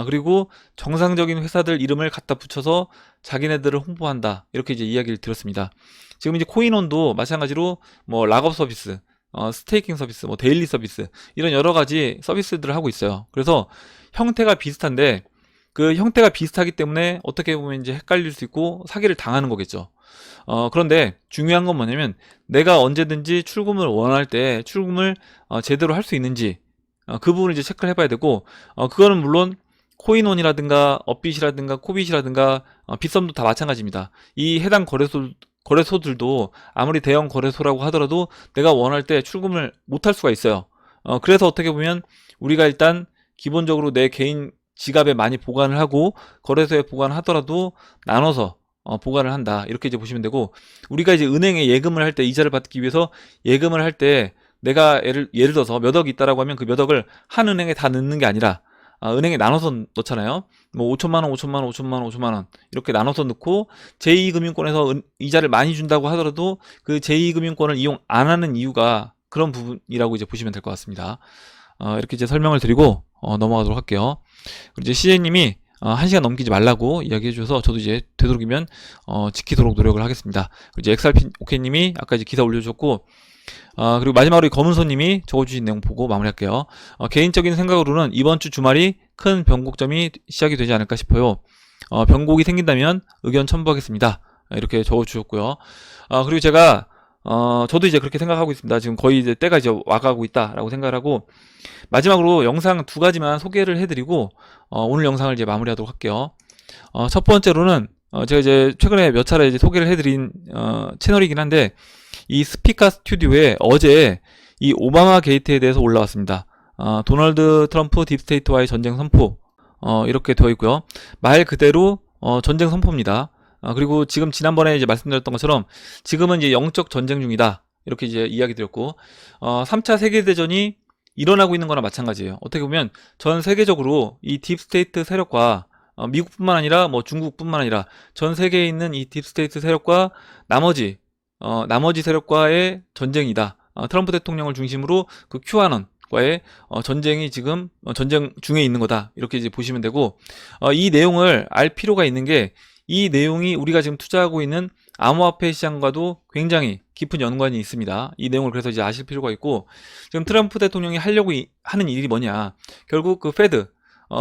그리고 정상적인 회사들 이름을 갖다 붙여서 자기네들을 홍보한다. 이렇게 이제 이야기를 드렸습니다. 지금 이제 코인원도 마찬가지로 뭐 락업 서비스, 스테이킹 서비스, 뭐 데일리 서비스, 이런 여러 가지 서비스들을 하고 있어요. 그래서 형태가 비슷한데 그 형태가 비슷하기 때문에 어떻게 보면 이제 헷갈릴 수 있고 사기를 당하는 거겠죠. 그런데 중요한 건 뭐냐면 내가 언제든지 출금을 원할 때 출금을 제대로 할 수 있는지 그 부분을 이제 체크를 해봐야 되고, 그거는 물론 코인원이라든가 업빗이라든가 코빗이라든가 빗썸도 다 마찬가지입니다. 이 해당 거래소들도 아무리 대형 거래소라고 하더라도 내가 원할 때 출금을 못할 수가 있어요. 그래서 어떻게 보면 우리가 일단 기본적으로 내 개인 지갑에 많이 보관을 하고 거래소에 보관하더라도 나눠서 보관을 한다. 이렇게 이제 보시면 되고, 우리가 이제 은행에 예금을 할 때 이자를 받기 위해서 예금을 할 때 내가 예를 들어서 몇 억이 있다라고 하면 그 몇 억을 한 은행에 다 넣는 게 아니라 은행에 나눠서 넣잖아요. 뭐 5천만 원, 5천만 원, 5천만 원, 5천만 원 이렇게 나눠서 넣고, 제2금융권에서 이자를 많이 준다고 하더라도 그 제2금융권을 이용 안 하는 이유가 그런 부분이라고 이제 보시면 될 것 같습니다. 이렇게 이제 설명을 드리고 넘어가도록 할게요. 그리고 이제 CJ님이 1시간 넘기지 말라고 이야기해 주셔서 저도 이제 되도록이면 지키도록 노력을 하겠습니다. 그리고 이제 XRPOK님이 아까 이제 기사 올려주셨고, 그리고 마지막으로 검은손님이 적어주신 내용 보고 마무리할게요. 개인적인 생각으로는 이번 주 주말이 큰 변곡점이 시작이 되지 않을까 싶어요. 변곡이 생긴다면 의견 첨부하겠습니다. 이렇게 적어주셨고요. 그리고 제가 저도 이제 그렇게 생각하고 있습니다. 지금 거의 이제 때가 이제 와가고 있다라고 생각을 하고, 마지막으로 영상 2가지만 소개를 해드리고 오늘 영상을 이제 마무리하도록 할게요. 첫 번째로는 제가 이제 최근에 몇 차례 이제 소개를 해드린 채널이긴 한데, 이 스피카 스튜디오에 어제 이 오바마 게이트에 대해서 올라왔습니다. 도널드 트럼프 딥스테이트와의 전쟁 선포, 이렇게 되어 있고요. 말 그대로 전쟁 선포입니다. 그리고 지금 지난번에 이제 말씀드렸던 것처럼 지금은 이제 영적 전쟁 중이다, 이렇게 이제 이야기 드렸고, 3차 세계대전이 일어나고 있는 거나 마찬가지예요. 어떻게 보면 전 세계적으로 이 딥스테이트 세력과 미국뿐만 아니라 뭐 중국뿐만 아니라 전 세계에 있는 이 딥스테이트 세력과 나머지 세력과의 전쟁이다. 트럼프 대통령을 중심으로 그 큐아논과의 전쟁이 지금 전쟁 중에 있는 거다, 이렇게 이제 보시면 되고, 이 내용을 알 필요가 있는 게, 이 내용이 우리가 지금 투자하고 있는 암호화폐 시장과도 굉장히 깊은 연관이 있습니다. 이 내용을 그래서 이제 아실 필요가 있고, 지금 트럼프 대통령이 하려고 하는 일이 뭐냐, 결국 그 페드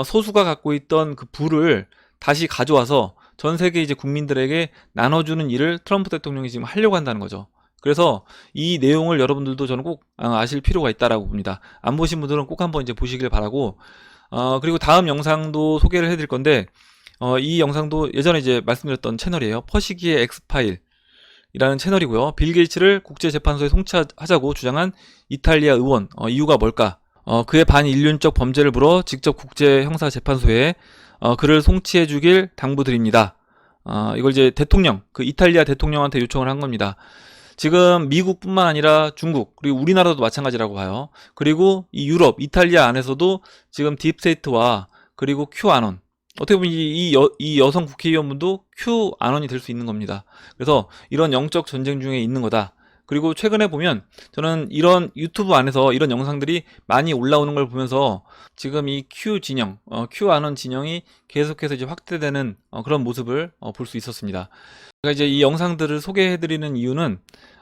소수가 갖고 있던 그 부를 다시 가져와서 전 세계 이제 국민들에게 나눠주는 일을 트럼프 대통령이 지금 하려고 한다는 거죠. 그래서 이 내용을 여러분들도 저는 꼭 아실 필요가 있다라고 봅니다. 안 보신 분들은 꼭 한번 이제 보시길 바라고, 그리고 다음 영상도 소개를 해드릴 건데, 이 영상도 예전에 이제 말씀드렸던 채널이에요. 퍼시기의 엑스파일이라는 채널이고요. 빌 게이츠를 국제재판소에 송치하자고 주장한 이탈리아 의원, 이유가 뭘까? 그의 반인륜적 범죄를 물어 직접 국제형사재판소에 그를 송치해 주길 당부드립니다. 이걸 이제 그 이탈리아 대통령한테 요청을 한 겁니다. 지금 미국뿐만 아니라 중국, 그리고 우리나라도 마찬가지라고 봐요. 그리고 이 유럽, 이탈리아 안에서도 지금 딥스테이트와 그리고 큐아논, 어떻게 보면 이 여성 국회의원분도 큐아논이 될 수 있는 겁니다. 그래서 이런 영적 전쟁 중에 있는 거다. 그리고 최근에 보면 저는 이런 유튜브 안에서 이런 영상들이 많이 올라오는 걸 보면서 지금 이 큐아논 진영이 계속해서 이제 확대되는 그런 모습을 볼 수 있었습니다. 제가 이제 이 영상들을 소개해드리는 이유는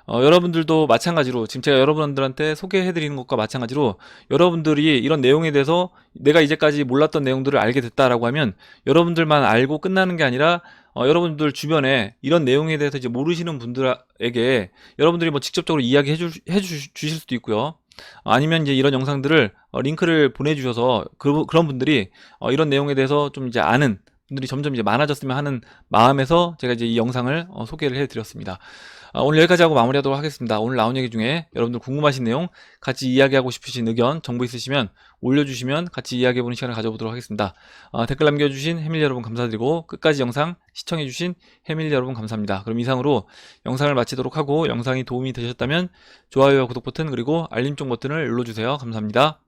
여러분들도 마찬가지로, 지금 제가 여러분들한테 소개해드리는 것과 마찬가지로 여러분들이 이런 내용에 대해서 내가 이제까지 몰랐던 내용들을 알게 됐다라고 하면 여러분들만 알고 끝나는 게 아니라 여러분들 주변에 이런 내용에 대해서 이제 모르시는 분들에게 여러분들이 뭐 직접적으로 이야기해 주실 수도 있고요. 아니면 이제 이런 영상들을 링크를 보내주셔서 그런 분들이 이런 내용에 대해서 좀 이제 아는 분들이 점점 이제 많아졌으면 하는 마음에서 제가 이제 이 영상을 소개를 해드렸습니다. 오늘 여기까지 하고 마무리하도록 하겠습니다. 오늘 나온 얘기 중에 여러분들 궁금하신 내용, 같이 이야기하고 싶으신 의견, 정보 있으시면 올려주시면 같이 이야기해보는 시간을 가져보도록 하겠습니다. 댓글 남겨주신 해밀리 여러분 감사드리고, 끝까지 영상 시청해주신 해밀리 여러분 감사합니다. 그럼 이상으로 영상을 마치도록 하고, 영상이 도움이 되셨다면 좋아요와 구독 버튼, 그리고 알림종 버튼을 눌러주세요. 감사합니다.